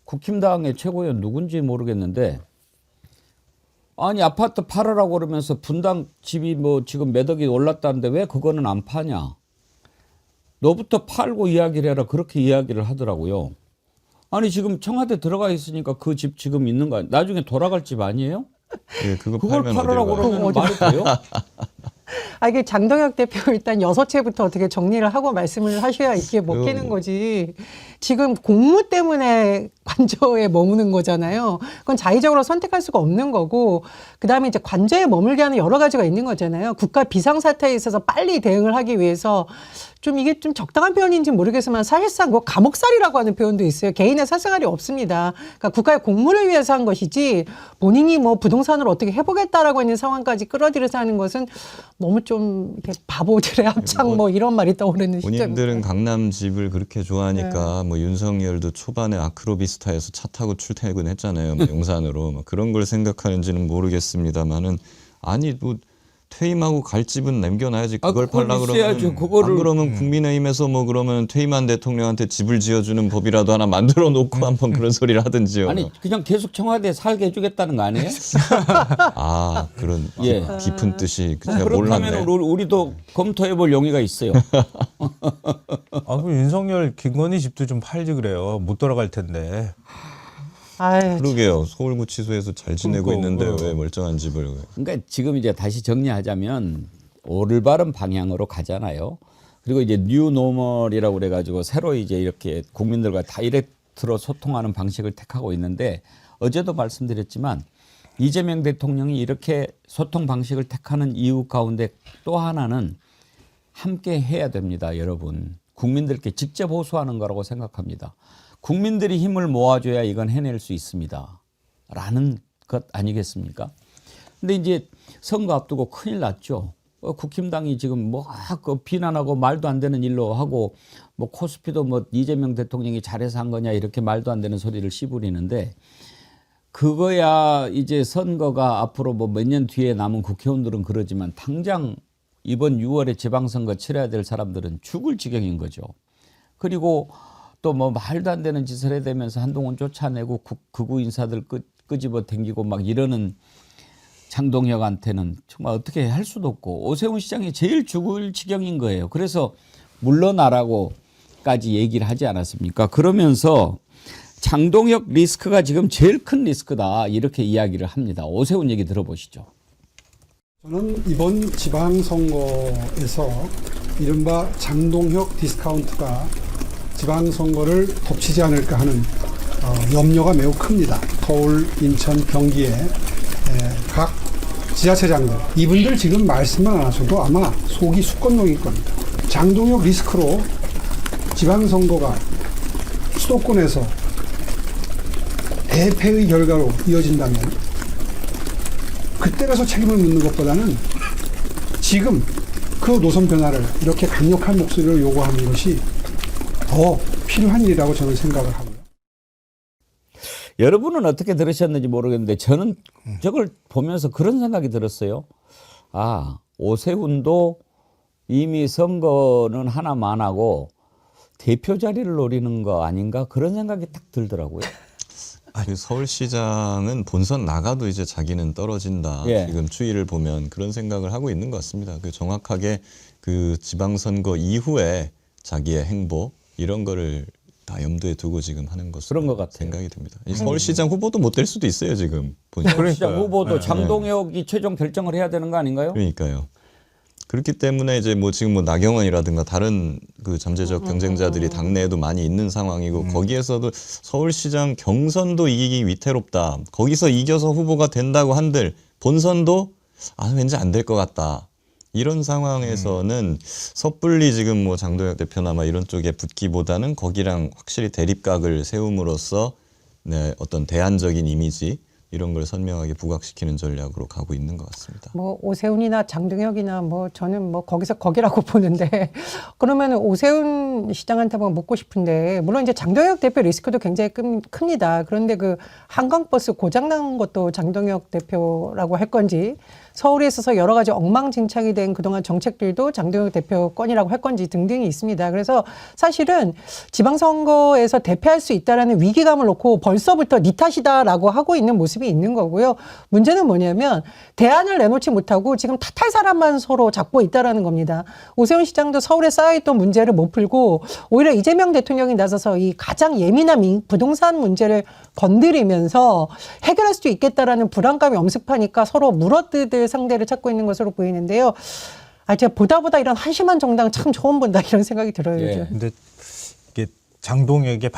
국힘당의 최고위원 누군지 모르겠는데 아니 아파트 팔으라고 그러면서 분당 집이 뭐 지금 몇 억이 올랐다는데 왜 그거는 안 파냐? 너부터 팔고 이야기를 해라 그렇게 이야기를 하더라고요. 아니 지금 청와대 들어가 있으니까 그 집 지금 있는 거 나중에 돌아갈 집 아니에요? 예, 그거 그걸 팔면 팔으라고 어디로 가요? 그러면 말이 돼요? 이게 장동혁 대표 일단 6채부터 어떻게 정리를 하고 말씀을 하셔야 이게 먹히는 거지. 지금 공무 때문에 관저에 머무는 거잖아요. 그건 자의적으로 선택할 수가 없는 거고, 그 다음에 이제 관저에 머물게 하는 여러 가지가 있는 거잖아요. 국가 비상사태에 있어서 빨리 대응을 하기 위해서 좀 이게 좀 적당한 표현인지 모르겠지만 사실상 뭐 감옥살이라고 하는 표현도 있어요. 개인의 사생활이 없습니다. 그러니까 국가의 공무를 위해서 한 것이지 본인이 뭐 부동산을 어떻게 해보겠다라고 있는 상황까지 끌어들여서 하는 것은 너무 좀 이렇게 바보들의 합창 뭐 이런 말이 떠오르는 시점입니다. 본인들은 강남 집을 그렇게 좋아하니까 뭐 윤석열도 초반에 아크로비스타에서 차 타고 출퇴근했잖아요. 뭐 용산으로 뭐 그런 걸 생각하는지는 모르겠습니다만은 아니 뭐 퇴임하고 갈 집은 남겨놔야지 그걸 그걸 팔라 있어야죠. 그러면 그거를- 안 그러면 국민의힘에서 뭐 그러면 퇴임한 대통령한테 집을 지어주는 법이라도 하나 만들어 놓고 한번 그런 소리를 하든지요. 아니 그냥 계속 청와대에 살게 해주겠다는 거 아니에요? 아 그런 예. 깊은 뜻이 제가 그렇다면 몰랐네. 우리도 검토해볼 용의가 있어요. 아, 그 윤석열 김건희 집도 좀 팔지 그래요. 못 돌아갈 텐데. 아유, 그러게요. 서울구치소에서 잘 지내고 그러니까, 있는데 왜 멀쩡한 집을 그러니까 지금 이제 다시 정리하자면 올바른 방향으로 가잖아요. 그리고 이제 뉴노멀이라고 그래가지고 새로 이제 이렇게 국민들과 다이렉트로 소통하는 방식을 택하고 있는데 어제도 말씀드렸지만 이재명 대통령이 이렇게 소통 방식을 택하는 이유 가운데 또 하나는 함께 해야 됩니다, 여러분. 국민들께 직접 호소하는 거라고 생각합니다. 국민들이 힘을 모아줘야 이건 해낼 수 있습니다. 라는 것 아니겠습니까? 근데 이제 선거 앞두고 큰일 났죠. 국힘당이 지금 뭐 비난하고 말도 안 되는 일로 하고 뭐 코스피도 뭐 이재명 대통령이 잘해서 한 거냐 이렇게 말도 안 되는 소리를 씨부리는데 그거야 이제 선거가 앞으로 뭐 몇 년 뒤에 남은 국회의원들은 그러지만 당장 이번 6월에 지방선거 치러야 될 사람들은 죽을 지경인 거죠. 그리고 또 뭐 말도 안 되는 짓을 해대면서 한동훈 쫓아내고 극우 인사들 끄집어 당기고 막 이러는 장동혁한테는 정말 어떻게 할 수도 없고 오세훈 시장이 제일 죽을 지경인 거예요. 그래서 물러나라고까지 얘기를 하지 않았습니까? 그러면서 장동혁 리스크가 지금 제일 큰 리스크다 이렇게 이야기를 합니다. 오세훈 얘기 들어보시죠. 저는 이번 지방선거에서 이른바 장동혁 디스카운트가 지방선거를 덮치지 않을까 하는 염려가 매우 큽니다. 서울, 인천, 경기의 각 지자체장들 이분들 지금 말씀만 안 하셔도 아마 속이 수건동일 겁니다. 장동혁 리스크로 지방선거가 수도권에서 대패의 결과로 이어진다면 그때 가서 책임을 묻는 것보다는 지금 그 노선 변화를 이렇게 강력한 목소리로 요구하는 것이 더 필요한 일이라고 저는 생각을 하고요. 여러분은 어떻게 들으셨는지 모르겠는데 저는 저걸 보면서 그런 생각이 들었어요. 아, 오세훈도 이미 선거는 하나만 하고 대표 자리를 노리는 거 아닌가 그런 생각이 딱 들더라고요. 그 서울시장은 본선 나가도 이제 자기는 떨어진다. 예. 지금 추이를 보면 그런 생각을 하고 있는 것 같습니다. 그 정확하게 그 지방선거 이후에 자기의 행보 이런 거를 다 염두에 두고 지금 하는 것으로 그런 것 같아요. 생각이 듭니다. 이 서울시장 후보도 못 될 수도 있어요 지금. 보니까. 시장 후보도 네. 장동혁이 최종 결정을 해야 되는 거 아닌가요? 그러니까요. 그렇기 때문에 이제 뭐 지금 뭐 나경원이라든가 다른 그 잠재적 경쟁자들이 당내에도 많이 있는 상황이고 거기에서도 서울시장 경선도 이기기 위태롭다. 거기서 이겨서 후보가 된다고 한들 본선도 왠지 안 될 것 같다. 이런 상황에서는 섣불리 지금 뭐 장동혁 대표나 막 이런 쪽에 붙기보다는 거기랑 확실히 대립각을 세움으로써 네, 어떤 대안적인 이미지 이런 걸 선명하게 부각시키는 전략으로 가고 있는 것 같습니다. 뭐 오세훈이나 장동혁이나 뭐 저는 뭐 거기서 거기라고 보는데 그러면 오세훈 시장한테 한번 묻고 싶은데 물론 이제 장동혁 대표 리스크도 굉장히 큽니다. 그런데 그 한강버스 고장난 것도 장동혁 대표라고 할 건지 서울에 있어서 여러 가지 엉망진창이 된 그동안 정책들도 장동혁 대표 건이라고 할 건지 등등이 있습니다. 그래서 사실은 지방선거에서 대패할 수 있다라는 위기감을 놓고 벌써부터 니 탓이다라고 하고 있는 모습이 있는 거고요. 문제는 뭐냐면 대안을 내놓지 못하고 지금 탓할 사람만 서로 잡고 있다라는 겁니다. 오세훈 시장도 서울에 쌓여있던 문제를 못 풀고 오히려 이재명 대통령이 나서서 이 가장 예민한 부동산 문제를 건드리면서 해결할 수도 있겠다라는 불안감이 엄습하니까 서로 물어뜯을 상대를 찾고 있는 것으로 보이는데요. 제가 보다 이런 한심한 정당 참 처음 본다 이런 생각이 들어요. 예. 요즘. 근데 이게 장동혁의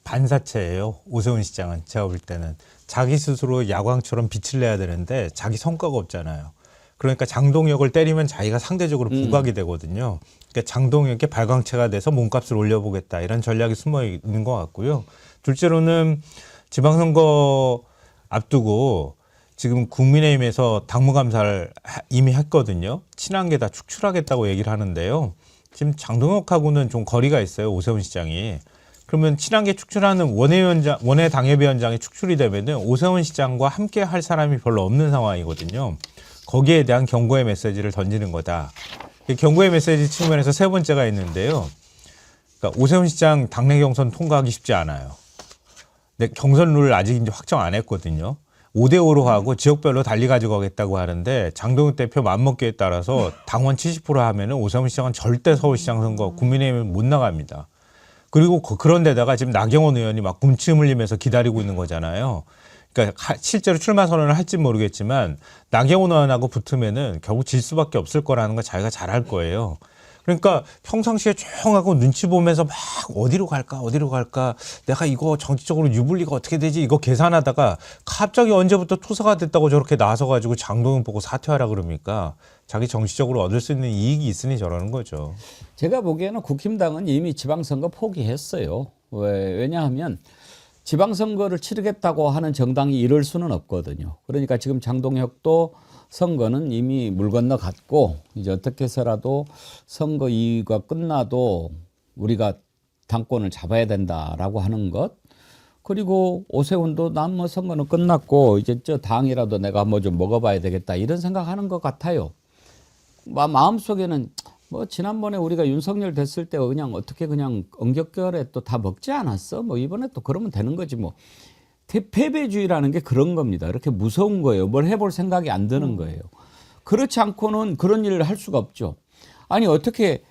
반사체예요. 오세훈 시장은 제가 볼 때는 자기 스스로 야광처럼 빛을 내야 되는데 자기 성과가 없잖아요. 그러니까 장동혁을 때리면 자기가 상대적으로 부각이 되거든요. 그러니까 장동혁의 발광체가 돼서 몸값을 올려보겠다 이런 전략이 숨어 있는 것 같고요. 둘째로는 지방선거 앞두고 지금 국민의힘에서 당무감사를 이미 했거든요. 친한계 다 축출하겠다고 얘기를 하는데요. 지금 장동혁하고는 좀 거리가 있어요. 오세훈 시장이. 그러면 친한계 축출하는 원외 당협위원장이 축출이 되면은 오세훈 시장과 함께 할 사람이 별로 없는 상황이거든요. 거기에 대한 경고의 메시지를 던지는 거다. 경고의 메시지 측면에서 세 번째가 있는데요. 그러니까 오세훈 시장 당내 경선 통과하기 쉽지 않아요. 근데 경선 룰 아직 이제 확정 안 했거든요. 5대5로 하고 지역별로 달리 가지고 가겠다고 하는데 장동혁 대표 맘먹기에 따라서 당원 70% 하면은 오세훈 시장은 절대 서울시장 선거 국민의힘은 못 나갑니다. 그리고 그런 데다가 지금 나경원 의원이 막 군침 흘리면서 기다리고 있는 거잖아요. 그러니까 실제로 출마 선언을 할지 모르겠지만 나경원 의원하고 붙으면은 결국 질 수밖에 없을 거라는 거 자기가 잘 알 거예요. 그러니까 평상시에 조용하고 눈치 보면서 막 어디로 갈까 내가 이거 정치적으로 유불리가 어떻게 되지 이거 계산하다가 갑자기 언제부터 투사가 됐다고 저렇게 나서가지고 장동영 보고 사퇴하라 그럽니까? 자기 정치적으로 얻을 수 있는 이익이 있으니 저러는 거죠. 제가 보기에는 국힘당은 이미 지방선거 포기했어요. 왜냐하면 지방선거를 치르겠다고 하는 정당이 이럴 수는 없거든요. 그러니까 지금 장동혁도 선거는 이미 물 건너 갔고 이제 어떻게 해서라도 선거 이유가 끝나도 우리가 당권을 잡아야 된다라고 하는 것. 그리고 오세훈도 난 뭐 선거는 끝났고 이제 저 당이라도 내가 뭐 좀 먹어봐야 되겠다 이런 생각하는 것 같아요. 마음속에는 뭐 지난번에 우리가 윤석열 됐을 때 그냥 어떻게 그냥 엉겹결에 또 다 먹지 않았어? 뭐 이번에 또 그러면 되는 거지 뭐. 패배주의라는 게 그런 겁니다. 이렇게 무서운 거예요. 뭘 해볼 생각이 안 드는 거예요. 그렇지 않고는 그런 일을 할 수가 없죠. 아니 어떻게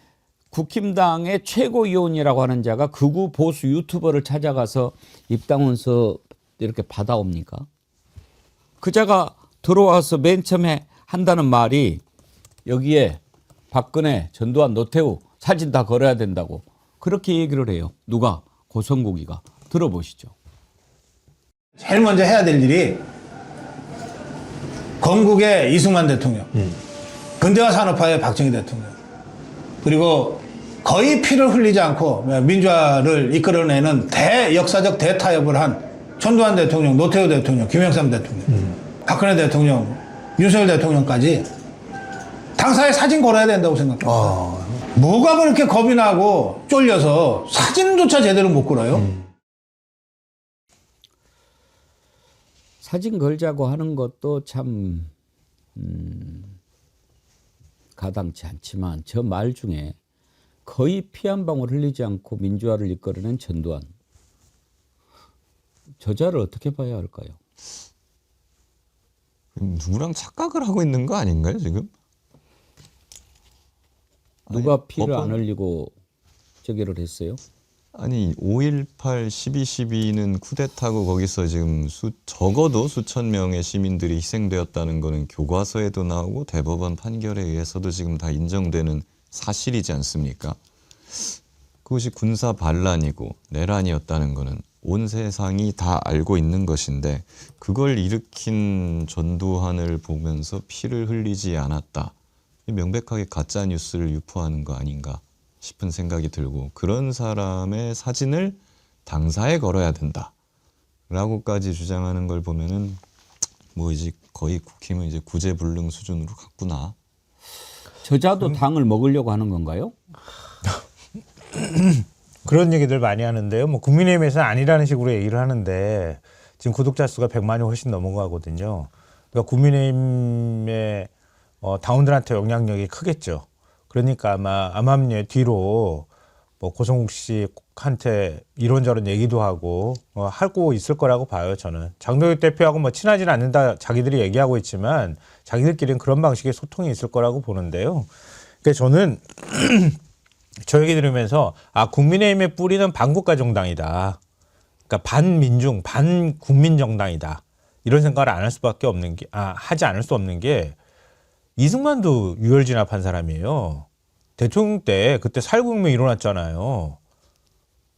국힘당의 최고위원이라고 하는 자가 극우 보수 유튜버를 찾아가서 입당원서 이렇게 받아옵니까? 그 자가 들어와서 맨 처음에 한다는 말이 여기에 박근혜, 전두환, 노태우 사진 다 걸어야 된다고 그렇게 얘기를 해요. 누가? 고성국이가. 들어보시죠. 제일 먼저 해야 될 일이 건국의 이승만 대통령, 근대화 산업화의 박정희 대통령, 그리고 거의 피를 흘리지 않고 민주화를 이끌어내는 대역사적 대타협을 한 전두환 대통령, 노태우 대통령, 김영삼 대통령, 박근혜 대통령, 윤석열 대통령까지 당사에 사진 걸어야 된다고 생각합니다. 뭐가 그렇게 겁이 나고 쫄려서 사진조차 제대로 못 걸어요? 사진 걸자고 하는 것도 참 가당치 않지만 저 말 중에 거의 피 한 방울 흘리지 않고 민주화를 이끌어낸 전두환. 저자를 어떻게 봐야 할까요? 누구랑 착각을 하고 있는 거 아닌가요 지금? 누가 피를 안 흘리고 저기를 했어요? 아니 5.18, 12.12는 쿠데타고 거기서 지금 적어도 수천 명의 시민들이 희생되었다는 거는 교과서에도 나오고 대법원 판결에 의해서도 지금 다 인정되는 사실이지 않습니까? 그것이 군사 반란이고 내란이었다는 거는 온 세상이 다 알고 있는 것인데 그걸 일으킨 전두환을 보면서 피를 흘리지 않았다. 명백하게 가짜 뉴스를 유포하는 거 아닌가 싶은 생각이 들고 그런 사람의 사진을 당사에 걸어야 된다 라고까지 주장하는 걸 보면은 뭐 이제 거의 국힘은 이제 구제불능 수준으로 갔구나. 저자도 당을 먹으려고 하는 건가요? 그런 얘기들 많이 하는데요. 뭐 국민의힘에서는 아니라는 식으로 얘기를 하는데 지금 구독자 수가 100만이 훨씬 넘어가거든요. 그러니까 국민의힘의 당원들한테 영향력이 크겠죠. 그러니까 아마 암암리에 뒤로 뭐 고성국 씨한테 이런저런 얘기도 하고 하고 있을 거라고 봐요. 저는 장동혁 대표하고 뭐 친하지는 않는다 자기들이 얘기하고 있지만 자기들끼리는 그런 방식의 소통이 있을 거라고 보는데요. 그러니까 저는 저 얘기 들으면서 국민의힘의 뿌리는 반국가 정당이다. 그러니까 반민중, 반국민 정당이다. 이런 생각을 안 할 수밖에 없는 게 하지 않을 수 없는 게 이승만도 유혈 진압한 사람이에요. 대통령 때 그때 살구혁명 일어났잖아요.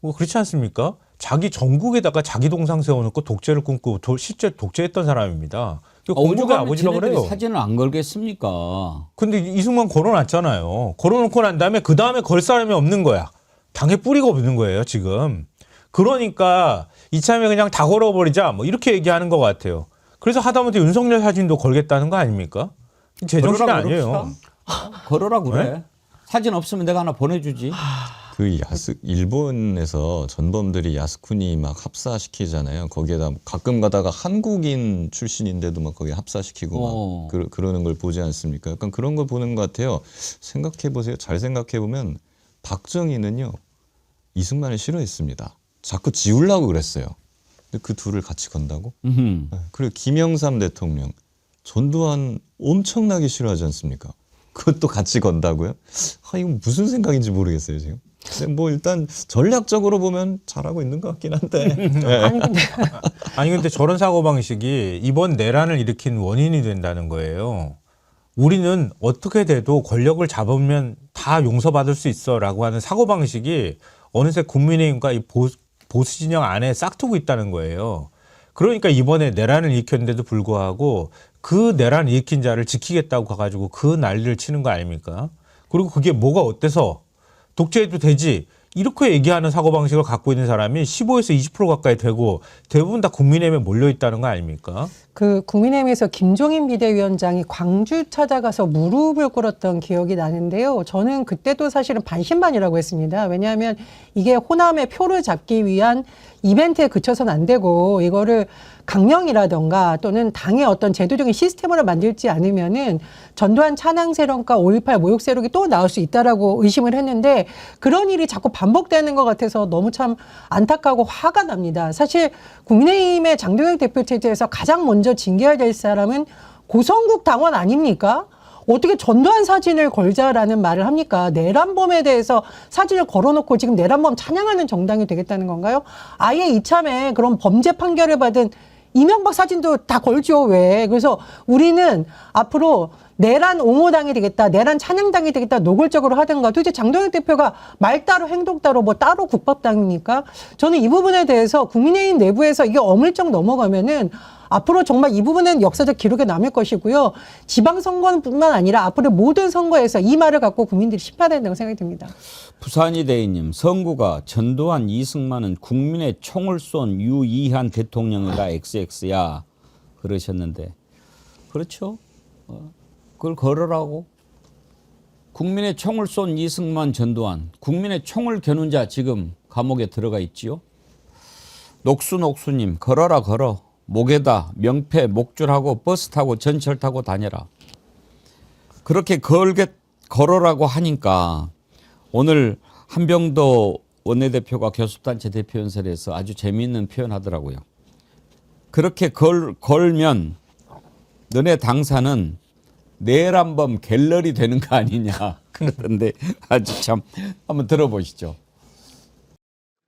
뭐 그렇지 않습니까? 자기 전국에다가 자기 동상 세워놓고 독재를 꿈꾸고 실제 독재했던 사람입니다. 공국의 아버지라고 그래요. 사진을 안 걸겠습니까? 근데 이승만 걸어놨잖아요. 걸어놓고 난 다음에 그 다음에 걸 사람이 없는 거야. 당에 뿌리가 없는 거예요 지금. 그러니까 이참에 그냥 다 걸어버리자 뭐 이렇게 얘기하는 것 같아요. 그래서 하다못해 윤석열 사진도 걸겠다는 거 아닙니까? 제정신 아니에요. 걸어라 그래. 네? 사진 없으면 내가 하나 보내주지. 그 일본에서 전범들이 야스쿠니 막 합사시키잖아요. 거기에다 가끔 가다가 한국인 출신인데도 막 거기 합사시키고 막 그러는 걸 보지 않습니까? 약간 그런 걸 보는 것 같아요. 생각해 보세요. 잘 생각해 보면 박정희는요 이승만을 싫어했습니다. 자꾸 지우려고 그랬어요. 근데 그 둘을 같이 건다고? 그리고 김영삼 대통령, 전두환 엄청나게 싫어하지 않습니까? 그것도 같이 건다고요? 이건 무슨 생각인지 모르겠어요 지금. 근데 뭐 일단 전략적으로 보면 잘하고 있는 것 같긴 한데. 네. 아니 근데 저런 사고방식이 이번 내란을 일으킨 원인이 된다는 거예요. 우리는 어떻게 돼도 권력을 잡으면 다 용서받을 수 있어라고 하는 사고방식이 어느새 국민의힘과 이 보수 진영 안에 싹트고 있다는 거예요. 그러니까 이번에 내란을 일으켰는데도 불구하고 그 내란을 일으킨 자를 지키겠다고 가가지고 그 난리를 치는 거 아닙니까? 그리고 그게 뭐가 어때서 독재해도 되지 이렇게 얘기하는 사고방식을 갖고 있는 사람이 15에서 20% 가까이 되고 대부분 다 국민의힘에 몰려있다는 거 아닙니까? 그 국민의힘에서 김종인 비대위원장이 광주 찾아가서 무릎을 꿇었던 기억이 나는데요. 저는 그때도 사실은 반신반의라고 했습니다. 왜냐하면 이게 호남의 표를 잡기 위한 이벤트에 그쳐서는 안 되고 이거를 강령이라던가 또는 당의 어떤 제도적인 시스템으로 만들지 않으면은 전두환 찬양 세력과 5.18 모욕 세력이 또 나올 수 있다라고 의심을 했는데 그런 일이 자꾸 반복되는 것 같아서 너무 참 안타까고 화가 납니다. 사실 국민의힘의 장동혁 대표 체제에서 가장 먼저 징계해야 될 사람은 고성국 당원 아닙니까? 어떻게 전두환 사진을 걸자라는 말을 합니까? 내란범에 대해서 사진을 걸어놓고 지금 내란범 찬양하는 정당이 되겠다는 건가요? 아예 이참에 그런 범죄 판결을 받은 이명박 사진도 다 걸죠, 왜? 그래서 우리는 앞으로 내란 옹호당이 되겠다, 내란 찬양당이 되겠다, 노골적으로 하든가. 도대체 장동혁 대표가 말 따로 행동 따로 뭐 따로 국밥당입니까? 저는 이 부분에 대해서 국민의힘 내부에서 이게 어물쩍 넘어가면은 앞으로 정말 이 부분은 역사적 기록에 남을 것이고요. 지방선거뿐만 아니라 앞으로 모든 선거에서 이 말을 갖고 국민들이 심판해야 된다고 생각이 듭니다. 부산이 대인님, 선구가 전두환 이승만은 국민의 총을 쏜 유이한 대통령이라 XX야 그러셨는데 그렇죠? 그걸 걸으라고? 국민의 총을 쏜 이승만, 전두환, 국민의 총을 겨눈 자 지금 감옥에 들어가 있지요. 녹수님, 걸어라 걸어. 목에다 명패 목줄하고 버스 타고 전철 타고 다녀라. 그렇게 걸어라고 하니까 오늘 한병도 원내대표가 교섭단체 대표연설에서 아주 재미있는 표현하더라고요. 그렇게 걸면 너네 당사는 내란범 갤러리 되는 거 아니냐 그러던데 아주 참 한번 들어보시죠.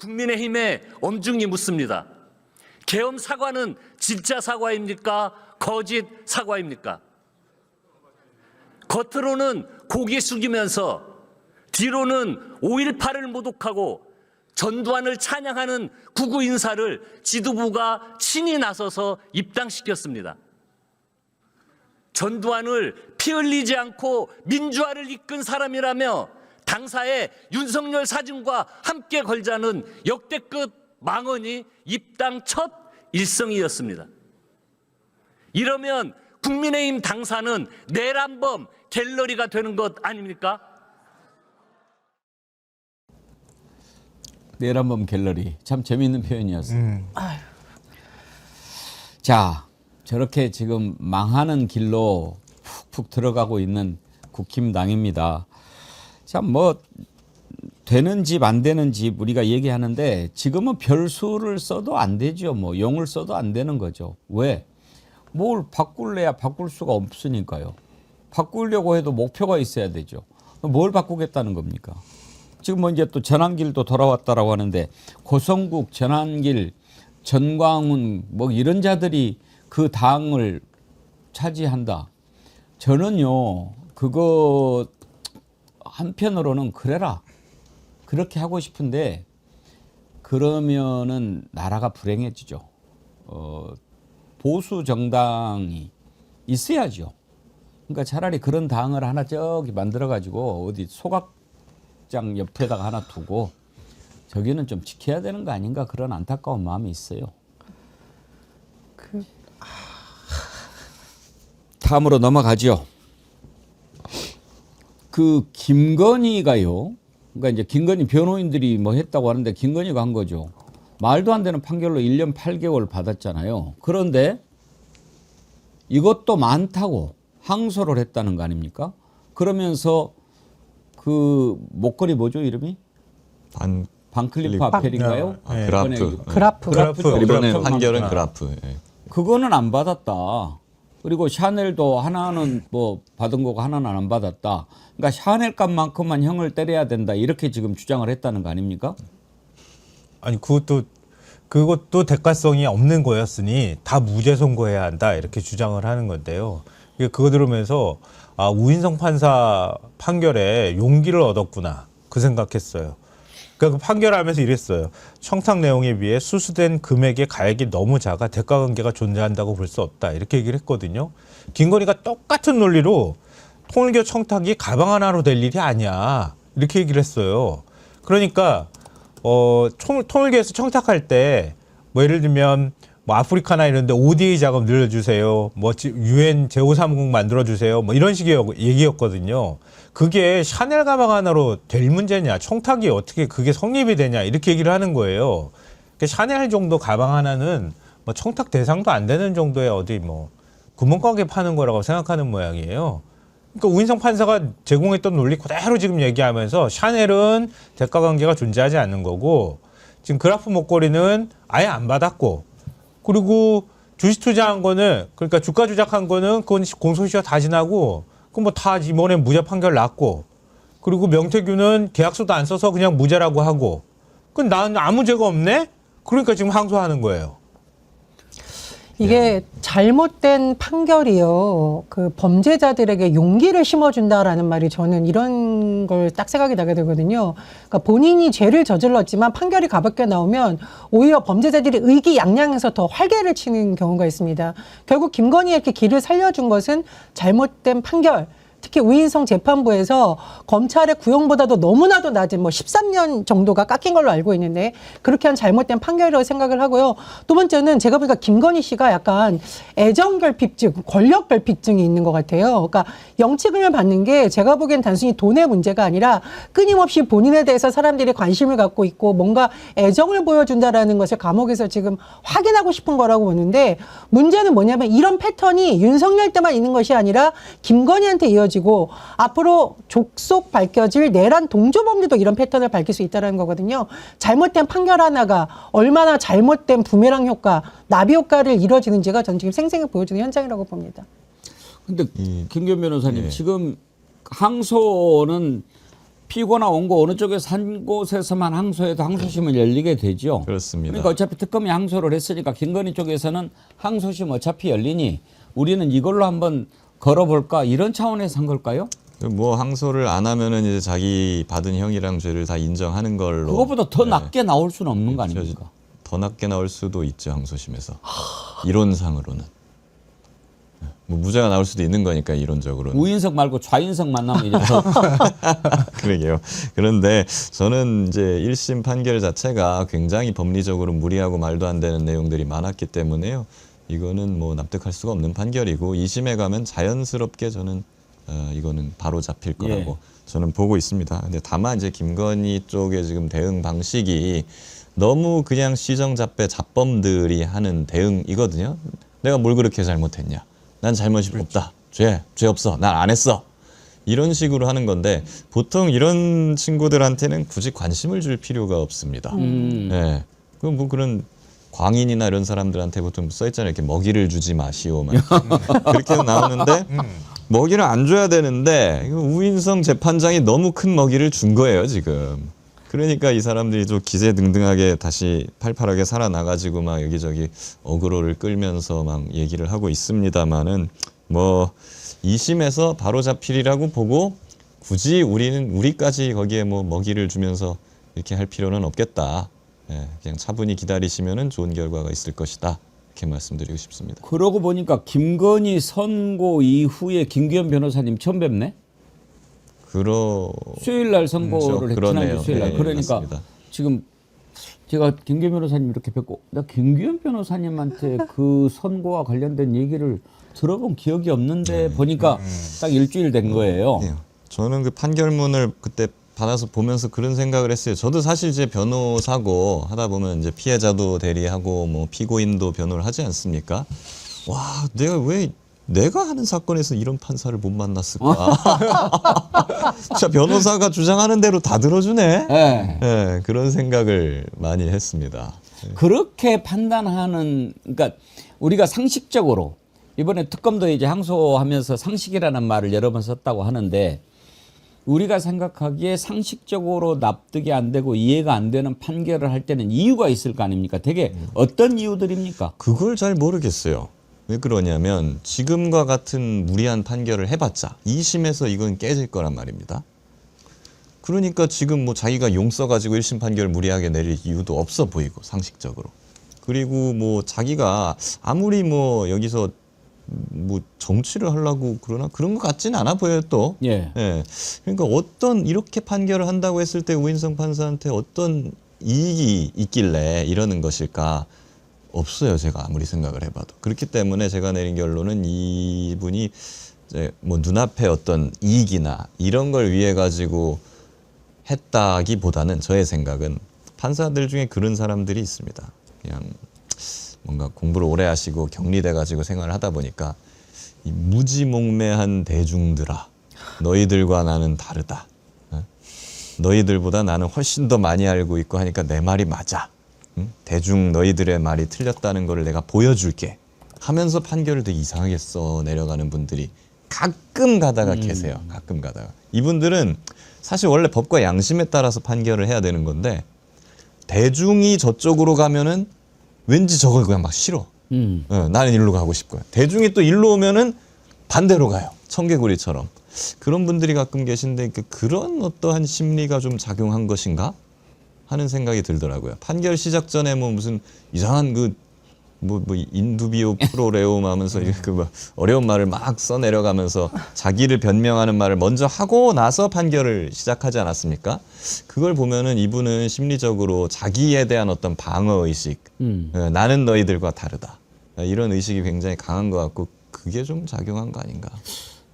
국민의힘에 엄중히 묻습니다. 계엄 사과는 진짜 사과입니까? 거짓 사과입니까? 겉으로는 고개 숙이면서 뒤로는 5.18을 모독하고 전두환을 찬양하는 구구 인사를 지도부가 친히 나서서 입당시켰습니다. 전두환을 피 흘리지 않고 민주화를 이끈 사람이라며 당사의 윤석열 사진과 함께 걸자는 역대급 망언이 입당 첫 일성이었습니다. 이러면 국민의힘 당사는 내란범 갤러리가 되는 것 아닙니까? 내란범 갤러리 참 재미있는 표현이었어요. 자, 저렇게 지금 망하는 길로 푹푹 들어가고 있는 국힘당입니다. 참 뭐 되는 집 안 되는 집 우리가 얘기하는데 지금은 별수를 써도 안 되죠. 뭐 용을 써도 안 되는 거죠. 왜? 뭘 바꿀래야 바꿀 수가 없으니까요. 바꾸려고 해도 목표가 있어야 되죠. 뭘 바꾸겠다는 겁니까? 지금 뭐 이제 또 전환길도 돌아왔다라고 하는데 고성국, 전환길, 전광훈 뭐 이런 자들이 그 당을 차지한다. 저는요 그거 한편으로는 그래라. 그렇게 하고 싶은데 그러면은 나라가 불행해지죠. 보수 정당이 있어야죠. 그러니까 차라리 그런 당을 하나 저기 만들어 가지고 어디 소각장 옆에다가 하나 두고 저기는 좀 지켜야 되는 거 아닌가 그런 안타까운 마음이 있어요. 다음으로 넘어가죠. 그 김건희가요. 그러니까 이제 김건희 변호인들이 뭐 했다고 하는데 김건희가 한 거죠. 말도 안 되는 판결로 1년 8개월 받았잖아요. 그런데 이것도 많다고 항소를 했다는 거 아닙니까? 그러면서 그 목걸이 뭐죠 이름이? 반클리프 아펠인가요? 네. 그라프. 그라프. 이번에 그라프. 판결은 그라프. 예. 그거는 안 받았다. 그리고 샤넬도 하나는 뭐 받은 거고 하나는 안 받았다. 그러니까 샤넬 값만큼만 형을 때려야 된다. 이렇게 지금 주장을 했다는 거 아닙니까? 아니 그것도 대가성이 없는 거였으니 다 무죄 선고해야 한다 이렇게 주장을 하는 건데요. 그거 들으면서 우인성 판사 판결에 용기를 얻었구나 그 생각했어요. 그러니까 그 판결하면서 이랬어요. 청탁 내용에 비해 수수된 금액의 가액이 너무 작아 대가 관계가 존재한다고 볼 수 없다 이렇게 얘기를 했거든요. 김건희가 똑같은 논리로 통일교 청탁이 가방 하나로 될 일이 아니야 이렇게 얘기를 했어요. 그러니까 통일교에서 청탁할 때 뭐 예를 들면 뭐 아프리카나 이런 데 ODA 작업 늘려주세요. 뭐 UN 제530 만들어주세요. 뭐 이런 식의 얘기였거든요. 그게 샤넬 가방 하나로 될 문제냐. 청탁이 어떻게 그게 성립이 되냐. 이렇게 얘기를 하는 거예요. 그러니까 샤넬 정도 가방 하나는 뭐 청탁 대상도 안 되는 정도의 어디 뭐 구멍가게 파는 거라고 생각하는 모양이에요. 그러니까 우인성 판사가 제공했던 논리 그대로 지금 얘기하면서 샤넬은 대가 관계가 존재하지 않는 거고 지금 그라프 목걸이는 아예 안 받았고 그리고 주식 투자한 거는 그러니까 주가 조작한 거는 그건 공소시효 다 지나고 그럼 뭐 다 이번에 무죄 판결 났고 그리고 명태균은 계약서도 안 써서 그냥 무죄라고 하고 그럼 나는 아무 죄가 없네? 그러니까 지금 항소하는 거예요. 이게 잘못된 판결이요. 그 범죄자들에게 용기를 심어준다라는 말이 저는 이런 걸 딱 생각이 나게 되거든요. 그러니까 본인이 죄를 저질렀지만 판결이 가볍게 나오면 오히려 범죄자들이 의기양양해서 더 활개를 치는 경우가 있습니다. 결국 김건희에게 길을 살려준 것은 잘못된 판결. 특히 우인성 재판부에서 검찰의 구형보다도 너무나도 낮은 뭐 13년 정도가 깎인 걸로 알고 있는데 그렇게 한 잘못된 판결이라고 생각을 하고요. 두 번째는 제가 보니까 김건희 씨가 약간 애정결핍증, 권력결핍증이 있는 것 같아요. 그러니까 영치금을 받는 게 제가 보기엔 단순히 돈의 문제가 아니라 끊임없이 본인에 대해서 사람들이 관심을 갖고 있고 뭔가 애정을 보여준다라는 것을 감옥에서 지금 확인하고 싶은 거라고 보는데 문제는 뭐냐면 이런 패턴이 윤석열 때만 있는 것이 아니라 김건희한테 이어지고 앞으로 족속 밝혀질 내란 동조범들도 이런 패턴을 밝힐 수 있다는 거거든요. 잘못된 판결 하나가 얼마나 잘못된 부메랑 효과, 나비 효과를 이뤄지는지가 전 지금 생생히 보여주는 현장이라고 봅니다. 근데 김기현 변호사님 지금 항소는 피고나 원고 어느 쪽에서 한 곳에서만 항소해도 항소심은 열리게 되죠. 그렇습니다. 그러니까 어차피 특검이 항소를 했으니까 김건희 쪽에서는 항소심 어차피 열리니 우리는 이걸로 한번 걸어볼까 이런 차원에서 한 걸까요? 뭐 항소를 안 하면은 이제 자기 받은 형이랑 죄를 다 인정하는 걸로. 그것보다 더 낮게 나올 수는 없는 거 아닙니까? 더 낮게 나올 수도 있죠 항소심에서. 이론상으로는. 뭐 무죄가 나올 수도 있는 거니까 이론적으로는. 우인석 말고 좌인석 만나면 이제 더 그러게요. 그런데 저는 이제 1심 판결 자체가 굉장히 법리적으로 무리하고 말도 안 되는 내용들이 많았기 때문에요. 이거는 뭐 납득할 수가 없는 판결이고 2심에 가면 자연스럽게 저는 이거는 바로 잡힐 거라고 저는 보고 있습니다. 근데 다만 이제 김건희 쪽의 지금 대응 방식이 너무 그냥 시정잡배 잡범들이 하는 대응이거든요. 내가 뭘 그렇게 잘못했냐? 난 잘못이 없다. 죄 없어. 난 안 했어. 이런 식으로 하는 건데 보통 이런 친구들한테는 굳이 관심을 줄 필요가 없습니다. 네. 그 뭐 그런 광인이나 이런 사람들한테 보통 써있잖아요. 이렇게 먹이를 주지 마시오. 막 그렇게 나오는데 먹이를 안 줘야 되는데 우인성 재판장이 너무 큰 먹이를 준 거예요 지금. 그러니까 이 사람들이 좀 기세등등하게 다시 팔팔하게 살아나가지고 막 여기저기 어그로를 끌면서 막 얘기를 하고 있습니다만은 뭐 2심에서 바로 잡힐이라고 보고 굳이 우리까지 거기에 뭐 먹이를 주면서 이렇게 할 필요는 없겠다. 예, 그냥 차분히 기다리시면은 좋은 결과가 있을 것이다. 이렇게 말씀드리고 싶습니다. 그러고 보니까 김건희 선고 이후에 김기현 변호사님 처음 뵙네? 수요일 날 선고를 했 지난주 수요일 날. 네, 그러니까 맞습니다. 지금 제가 김기현 변호사님 이렇게 뵙고 나 김기현 변호사님한테 그 선고와 관련된 얘기를 들어본 기억이 없는데 보니까 딱 일주일 된 거예요. 네. 저는 그 판결문을 그때 받아서 보면서 그런 생각을 했어요. 저도 사실 이제 변호사고 하다 보면 이제 피해자도 대리하고 뭐 피고인도 변호를 하지 않습니까? 와, 내가 하는 사건에서 이런 판사를 못 만났을까? 진짜 변호사가 주장하는 대로 다 들어주네. 네. 네, 그런 생각을 많이 했습니다. 그렇게 판단하는, 그러니까 우리가 상식적으로 이번에 특검도 이제 항소하면서 상식이라는 말을 여러 번 썼다고 하는데 우리가 생각하기에 상식적으로 납득이 안 되고 이해가 안 되는 판결을 할 때는 이유가 있을 거 아닙니까? 되게 어떤 이유들입니까? 그걸 잘 모르겠어요. 왜 그러냐면 지금과 같은 무리한 판결을 해봤자 2심에서 이건 깨질 거란 말입니다. 그러니까 지금 뭐 자기가 용 써가지고 1심 판결을 무리하게 내릴 이유도 없어 보이고 상식적으로. 그리고 뭐 자기가 아무리 뭐 여기서 뭐 정치를 하려고 그러나 그런 것 같지는 않아 보여요 또. 예. 예. 그러니까 어떤 이렇게 판결을 한다고 했을 때 우인성 판사한테 어떤 이익이 있길래 이러는 것일까? 없어요. 제가 아무리 생각을 해봐도. 그렇기 때문에 제가 내린 결론은 이분이 이제 뭐 눈앞에 어떤 이익이나 이런 걸 위해 가지고 했다기보다는 저의 생각은 판사들 중에 그런 사람들이 있습니다. 그냥 뭔가 공부를 오래 하시고 격리돼 가지고 생활을 하다 보니까 이 무지몽매한 대중들아, 너희들과 나는 다르다. 너희들보다 나는 훨씬 더 많이 알고 있고 하니까 내 말이 맞아. 대중 너희들의 말이 틀렸다는 거를 내가 보여줄게 하면서 판결을 되게 이상하게 써 내려가는 분들이 가끔 가다가 계세요. 가끔 가다가. 이분들은 사실 원래 법과 양심에 따라서 판결을 해야 되는 건데 대중이 저쪽으로 가면은 왠지 저걸 그냥 막 싫어. 나는 일로 가고 싶고요. 대중이 또 일로 오면은 반대로 가요. 청개구리처럼. 그런 분들이 가끔 계신데 그런 어떠한 심리가 좀 작용한 것인가 하는 생각이 들더라고요. 판결 시작 전에 뭐 무슨 이상한 뭐 인두비오 프로레움 하면서 뭐 어려운 말을 막 써내려가면서 자기를 변명하는 말을 먼저 하고 나서 판결을 시작하지 않았습니까? 그걸 보면은 이분은 심리적으로 자기에 대한 어떤 방어의식, 나는 너희들과 다르다. 이런 의식이 굉장히 강한 것 같고 그게 좀 작용한 거 아닌가.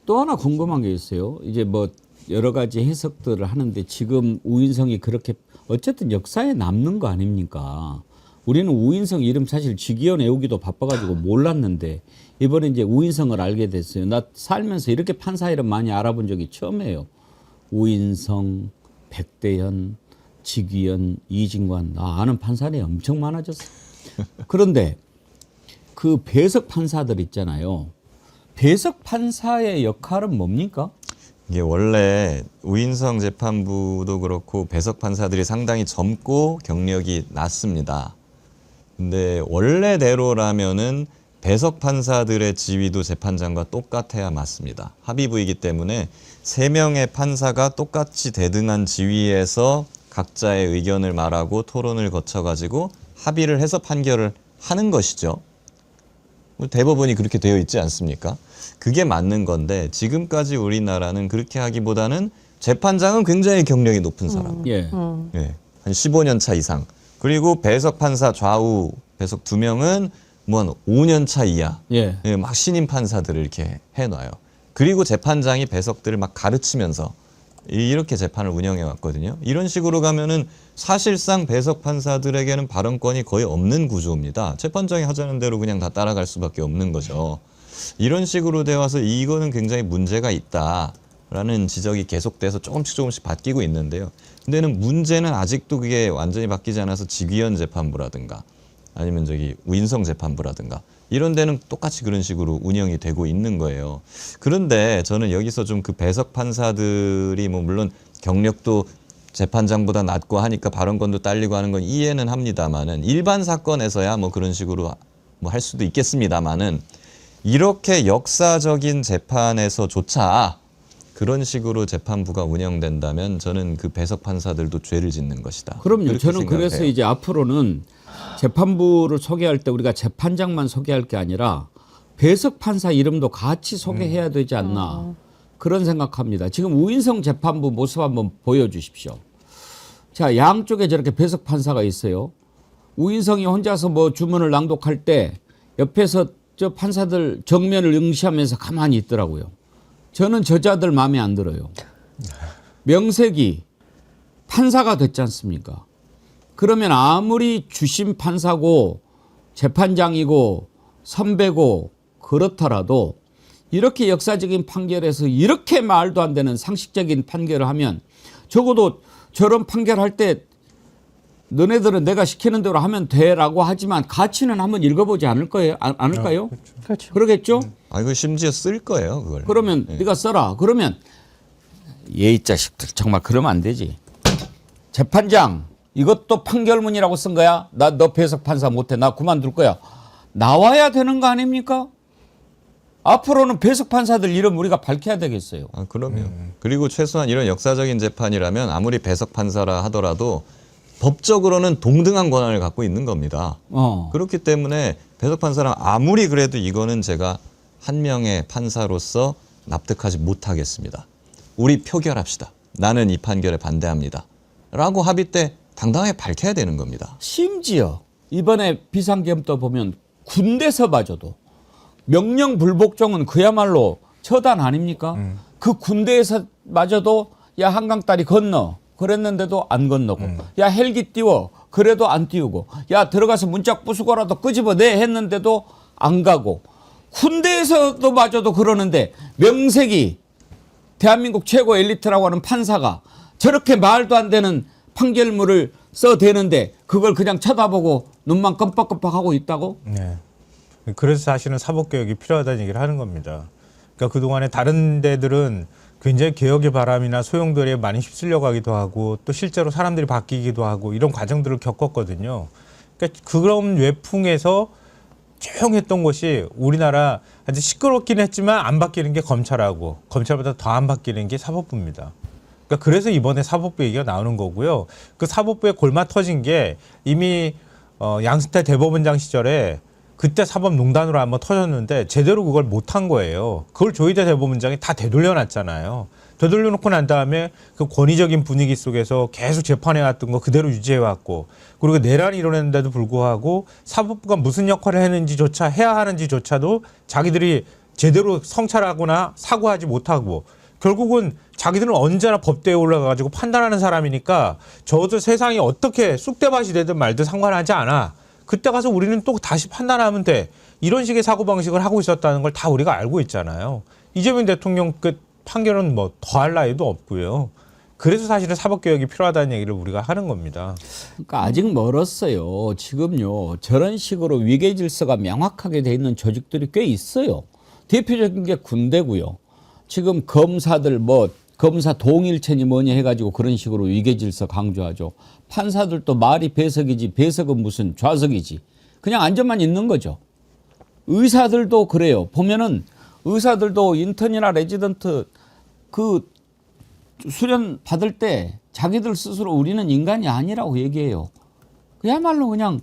또 하나 궁금한 게 있어요. 이제 뭐 여러 가지 해석들을 하는데 지금 우인성이 그렇게 어쨌든 역사에 남는 거 아닙니까? 우리는 우인성 이름 사실 직위원 외우기도 바빠가지고 몰랐는데 이번에 이제 우인성을 알게 됐어요. 나 살면서 이렇게 판사 이름 많이 알아본 적이 처음이에요. 우인성, 백대현, 직위원, 이진관. 나 아는 판사들이 엄청 많아졌어. 그런데 그 배석 판사들 있잖아요. 배석 판사의 역할은 뭡니까? 이게 원래 우인성 재판부도 그렇고 배석 판사들이 상당히 젊고 경력이 낮습니다. 근데 원래대로라면은 배석 판사들의 지위도 재판장과 똑같아야 맞습니다. 합의부이기 때문에 3명의 판사가 똑같이 대등한 지위에서 각자의 의견을 말하고 토론을 거쳐가지고 합의를 해서 판결을 하는 것이죠. 대법원이 그렇게 되어 있지 않습니까? 그게 맞는 건데 지금까지 우리나라는 그렇게 하기보다는 재판장은 굉장히 경력이 높은 사람. 예. 예, 한 15년 차 이상. 그리고 배석 판사 좌우 배석 2명은 뭐 한 5년 차 이하. 예. 예, 막 신임 판사들을 이렇게 해놔요. 그리고 재판장이 배석들을 막 가르치면서 이렇게 재판을 운영해 왔거든요. 이런 식으로 가면은 사실상 배석 판사들에게는 발언권이 거의 없는 구조입니다. 재판장이 하자는 대로 그냥 다 따라갈 수밖에 없는 거죠. 이런 식으로 돼 와서 이거는 굉장히 문제가 있다라는 지적이 계속돼서 조금씩 바뀌고 있는데요. 근데는 문제는 아직도 그게 완전히 바뀌지 않아서 직위원 재판부라든가 아니면 우인성 재판부라든가 이런 데는 똑같이 그런 식으로 운영이 되고 있는 거예요. 그런데 저는 여기서 좀 그 배석 판사들이 뭐 물론 경력도 재판장보다 낮고 하니까 발언권도 딸리고 하는 건 이해는 합니다만은 일반 사건에서야 뭐 그런 식으로 뭐 할 수도 있겠습니다만은 이렇게 역사적인 재판에서조차 그런 식으로 재판부가 운영된다면 저는 그 배석 판사들도 죄를 짓는 것이다. 그럼요. 저는 그래서 생각해요. 이제 앞으로는 재판부를 소개할 때 우리가 재판장만 소개할 게 아니라 배석 판사 이름도 같이 소개해야 되지 않나 그런 생각합니다. 지금 우인성 재판부 모습 한번 보여주십시오. 자, 양쪽에 저렇게 배석 판사가 있어요. 우인성이 혼자서 뭐 주문을 낭독할 때 옆에서 저 판사들 정면을 응시하면서 가만히 있더라고요. 저는 저자들 마음에 안 들어요. 명색이 판사가 됐지 않습니까? 그러면 아무리 주심 판사고 재판장이고 선배고 그렇더라도 이렇게 역사적인 판결에서 이렇게 말도 안 되는 상식적인 판결을 하면 적어도 저런 판결할 때 너네들은 내가 시키는 대로 하면 돼라고 하지만 가치는 한번 읽어보지 않을까요? 그렇죠. 그러겠죠? 아, 이거 심지어 쓸 거예요, 그걸. 그러면 네. 네가 써라. 그러면 예의 자식들 정말 그러면 안 되지. 재판장 이것도 판결문이라고 쓴 거야? 나 너 배석 판사 못해. 나 그만둘 거야. 나와야 되는 거 아닙니까? 앞으로는 배석 판사들 이름 우리가 밝혀야 되겠어요. 아, 그럼요. 그리고 최소한 이런 역사적인 재판이라면 아무리 배석 판사라 하더라도 법적으로는 동등한 권한을 갖고 있는 겁니다. 그렇기 때문에 배석 판사랑 아무리 그래도 이거는 제가 한 명의 판사로서 납득하지 못하겠습니다. 우리 표결합시다. 나는 이 판결에 반대합니다. 라고 합의 때 당당하게 밝혀야 되는 겁니다. 심지어 이번에 비상계엄도 보면 군대에서 봐줘도 명령 불복종은 그야말로 처단 아닙니까? 그 군대에서 마저도 야 한강다리 건너 그랬는데도 안 건너고 야 헬기 띄워 그래도 안 띄우고 야 들어가서 문짝 부수고라도 끄집어내 했는데도 안 가고 군대에서도 마저도 그러는데 명색이 대한민국 최고 엘리트라고 하는 판사가 저렇게 말도 안 되는 판결문을 써대는데 그걸 그냥 쳐다보고 눈만 껌뻑껌뻑하고 있다고? 네. 그래서 사실은 사법개혁이 필요하다는 얘기를 하는 겁니다. 그러니까 그동안에 다른 데들은 굉장히 개혁의 바람이나 소용돌이에 많이 휩쓸려 가기도 하고 또 실제로 사람들이 바뀌기도 하고 이런 과정들을 겪었거든요. 그러니까 그런 외풍에서 조용했던 것이 우리나라 아주 시끄럽긴 했지만 안 바뀌는 게 검찰하고 검찰보다 더 안 바뀌는 게 사법부입니다. 그러니까 그래서 이번에 사법부 얘기가 나오는 거고요. 그 사법부에 골마 터진 게 이미 양승태 대법원장 시절에 그때 사법농단으로 한번 터졌는데 제대로 그걸 못한 거예요. 그걸 조희대 대법원장이 다 되돌려놨잖아요. 되돌려놓고 난 다음에 그 권위적인 분위기 속에서 계속 재판해왔던 거 그대로 유지해왔고 그리고 내란이 일어났는데도 불구하고 사법부가 무슨 역할을 했는지조차 해야 하는지조차도 자기들이 제대로 성찰하거나 사고하지 못하고 결국은 자기들은 언제나 법대에 올라가가지고 판단하는 사람이니까 저도 세상이 어떻게 쑥대밭이 되든 말든 상관하지 않아. 그때 가서 우리는 또 다시 판단하면 돼. 이런 식의 사고방식을 하고 있었다는 걸 다 우리가 알고 있잖아요. 이재명 대통령 그 판결은 뭐 더할 나위도 없고요. 그래서 사실은 사법개혁이 필요하다는 얘기를 우리가 하는 겁니다. 그러니까 아직 멀었어요. 지금요. 저런 식으로 위계 질서가 명확하게 돼 있는 조직들이 꽤 있어요. 대표적인 게 군대고요. 지금 검사들 검사 동일체니 뭐니 해가지고 그런 식으로 위계 질서 강조하죠. 판사들도 말이 배석이지 배석은 무슨 좌석이지. 그냥 앉아만 있는 거죠. 의사들도 그래요. 보면은 의사들도 인턴이나 레지던트 그 수련 받을 때 자기들 스스로 우리는 인간이 아니라고 얘기해요. 그야말로 그냥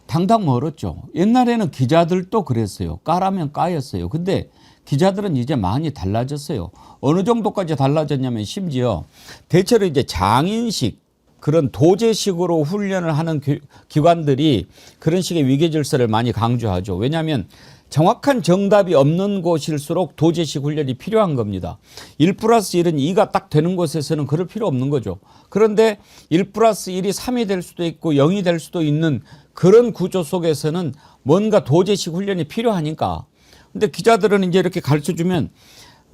당당 멀었죠. 옛날에는 기자들도 그랬어요. 까라면 까였어요. 근데 기자들은 이제 많이 달라졌어요. 어느 정도까지 달라졌냐면 심지어 대체로 이제 장인식 그런 도제식으로 훈련을 하는 기관들이 그런 식의 위계 질서를 많이 강조하죠. 왜냐하면 정확한 정답이 없는 곳일수록 도제식 훈련이 필요한 겁니다. 1+1은 2가 딱 되는 곳에서는 그럴 필요 없는 거죠. 그런데 1+1이 3이 될 수도 있고 0이 될 수도 있는 그런 구조 속에서는 뭔가 도제식 훈련이 필요하니까. 근데 기자들은 이제 이렇게 가르쳐 주면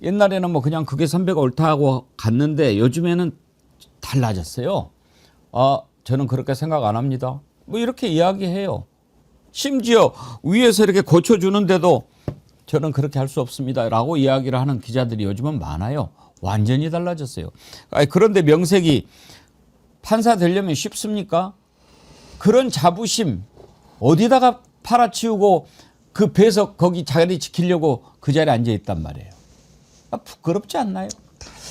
옛날에는 뭐 그냥 그게 선배가 옳다고 갔는데 요즘에는 달라졌어요. 저는 그렇게 생각 안 합니다. 뭐 이렇게 이야기해요. 심지어 위에서 이렇게 고쳐주는데도 저는 그렇게 할 수 없습니다. 라고 이야기를 하는 기자들이 요즘은 많아요. 완전히 달라졌어요. 그런데 명색이 판사 되려면 쉽습니까? 그런 자부심 어디다가 팔아치우고 그 배석 거기 자리 지키려고 그 자리에 앉아 있단 말이에요. 부끄럽지 않나요?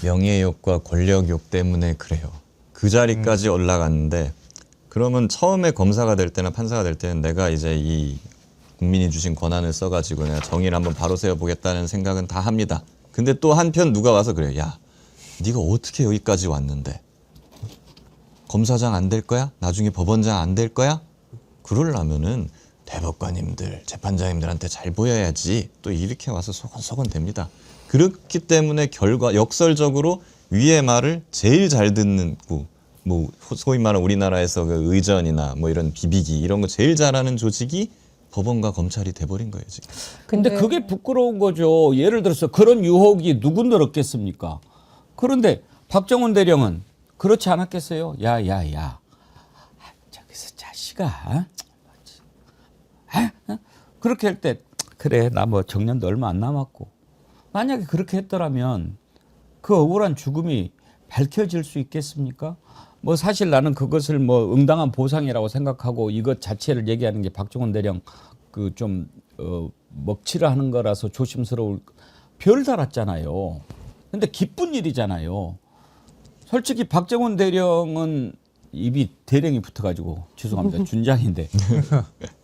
명예욕과 권력욕 때문에 그래요. 그 자리까지 올라갔는데 그러면 처음에 검사가 될 때나 판사가 될 때는 내가 이제 이 국민이 주신 권한을 써가지고 내가 정의를 한번 바로 세워보겠다는 생각은 다 합니다. 근데 또 한편 누가 와서 그래요. 야, 네가 어떻게 여기까지 왔는데 검사장 안 될 거야? 나중에 법원장 안 될 거야? 그러려면은 대법관님들, 재판장님들한테 잘 보여야지 또 이렇게 와서 소곤소곤 됩니다. 그렇기 때문에 역설적으로 위의 말을 제일 잘 듣는 뭐 소위 말하는 우리나라에서 그 의전이나 뭐 이런 비비기 이런 거 제일 잘하는 조직이 법원과 검찰이 돼버린 거예요 지금. 근데 그게 부끄러운 거죠. 예를 들어서 그런 유혹이 누군들 없겠습니까? 그런데 박정훈 대령은 그렇지 않았겠어요? 야야야, 저기서 자식아, 그렇게 할 때 그래 나 뭐 정년도 얼마 안 남았고 만약에 그렇게 했더라면 그 억울한 죽음이 밝혀질 수 있겠습니까? 뭐 사실 나는 그것을 뭐 응당한 보상이라고 생각하고 이것 자체를 얘기하는 게 박정훈 대령 그 좀 먹칠을 하는 거라서 조심스러울 별 달았잖아요. 근데 기쁜 일이잖아요. 솔직히 박정훈 대령은 입이 대령이 붙어가지고 죄송합니다 준장인데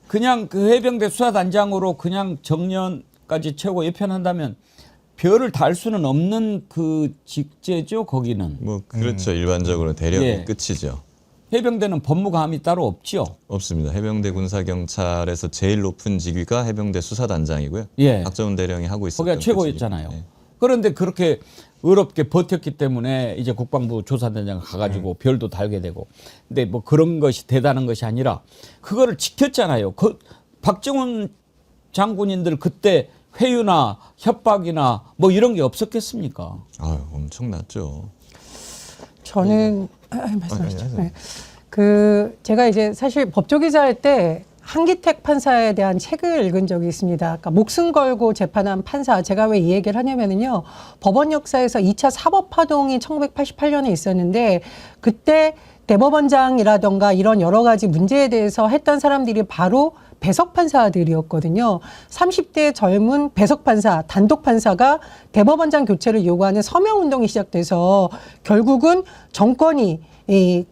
그냥 그 해병대 수사단장으로 그냥 정년까지 채우고 예편한다면 별을 달 수는 없는 그 직제죠 거기는. 뭐 그렇죠. 일반적으로 대령이 예. 끝이죠. 해병대는 법무감이 따로 없죠. 없습니다. 해병대 군사경찰에서 제일 높은 직위가 해병대 수사단장이고요. 예. 박정훈 대령이 하고 있었던 거기가 그 최고였잖아요. 직위. 예. 그런데 그렇게 의롭게 버텼기 때문에 이제 국방부 조사단장 가가지고 별도 달게 되고. 근데 뭐 그런 것이 대단한 것이 아니라 그거를 지켰잖아요. 그 박정훈 장군인들 그때 회유나 협박이나 뭐 이런 게 없었겠습니까? 아유, 엄청났죠. 저는 말씀하시죠. 네. 그 제가 이제 사실 법조기자 할 때 한기택 판사에 대한 책을 읽은 적이 있습니다. 그러니까 목숨 걸고 재판한 판사. 제가 왜 이 얘기를 하냐면은요. 법원 역사에서 2차 사법파동이 1988년에 있었는데 그때 대법원장이라던가 이런 여러 가지 문제에 대해서 했던 사람들이 바로 배석 판사들이었거든요. 30대 젊은 배석 판사, 단독 판사가 대법원장 교체를 요구하는 서명 운동이 시작돼서 결국은 정권이 이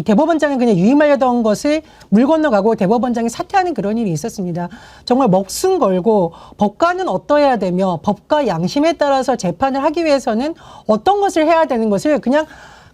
대법원장을 그냥 유임하려던 것을 물 건너가고 대법원장이 사퇴하는 그런 일이 있었습니다. 정말 목숨 걸고 법관은 어떠해야 되며 법과 양심에 따라서 재판을 하기 위해서는 어떤 것을 해야 되는 것을 그냥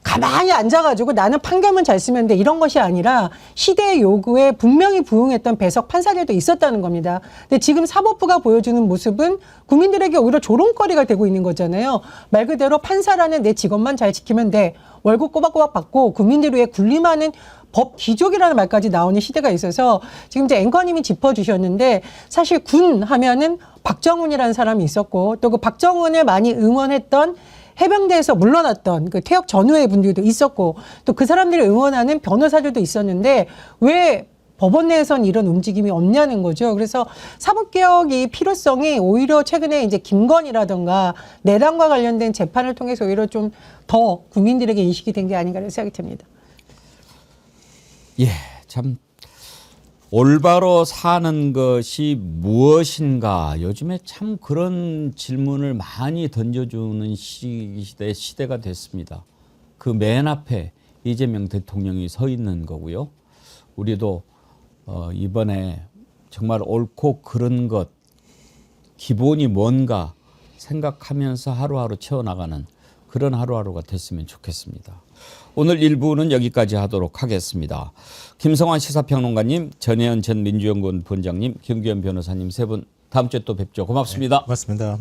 가만히 앉아가지고 나는 판결문 잘 쓰면 돼 이런 것이 아니라 시대의 요구에 분명히 부응했던 배석 판사들도 있었다는 겁니다. 근데 지금 사법부가 보여주는 모습은 국민들에게 오히려 조롱거리가 되고 있는 거잖아요. 말 그대로 판사라는 내 직업만 잘 지키면 돼. 월급 꼬박꼬박 받고 국민들 위해 군림하는 법 귀족이라는 말까지 나오는 시대가 있어서 지금 이제 앵커님이 짚어주셨는데 사실 군 하면은 박정훈이라는 사람이 있었고 또 그 박정훈을 많이 응원했던 해병대에서 물러났던 그 퇴역 전후의 분들도 있었고 또 그 사람들을 응원하는 변호사들도 있었는데 왜 법원 내에선 이런 움직임이 없냐는 거죠. 그래서 사법개혁이 필요성이 오히려 최근에 이제 김건희라든가 내란과 관련된 재판을 통해서 오히려 좀 더 국민들에게 인식이 된 게 아닌가 생각이 듭니다. 예, 참 올바로 사는 것이 무엇인가 요즘에 참 그런 질문을 많이 던져주는 시대가 됐습니다. 그 맨 앞에 이재명 대통령이 서 있는 거고요. 우리도 이번에 정말 옳고 그른 것 기본이 뭔가 생각하면서 하루하루 채워나가는 그런 하루하루가 됐으면 좋겠습니다. 오늘 1부는 여기까지 하도록 하겠습니다. 김성환 시사평론가님, 전혜연 전 민주연구원 본장님, 김규현 변호사님 세 분 다음 주에 또 뵙죠. 고맙습니다. 고맙습니다.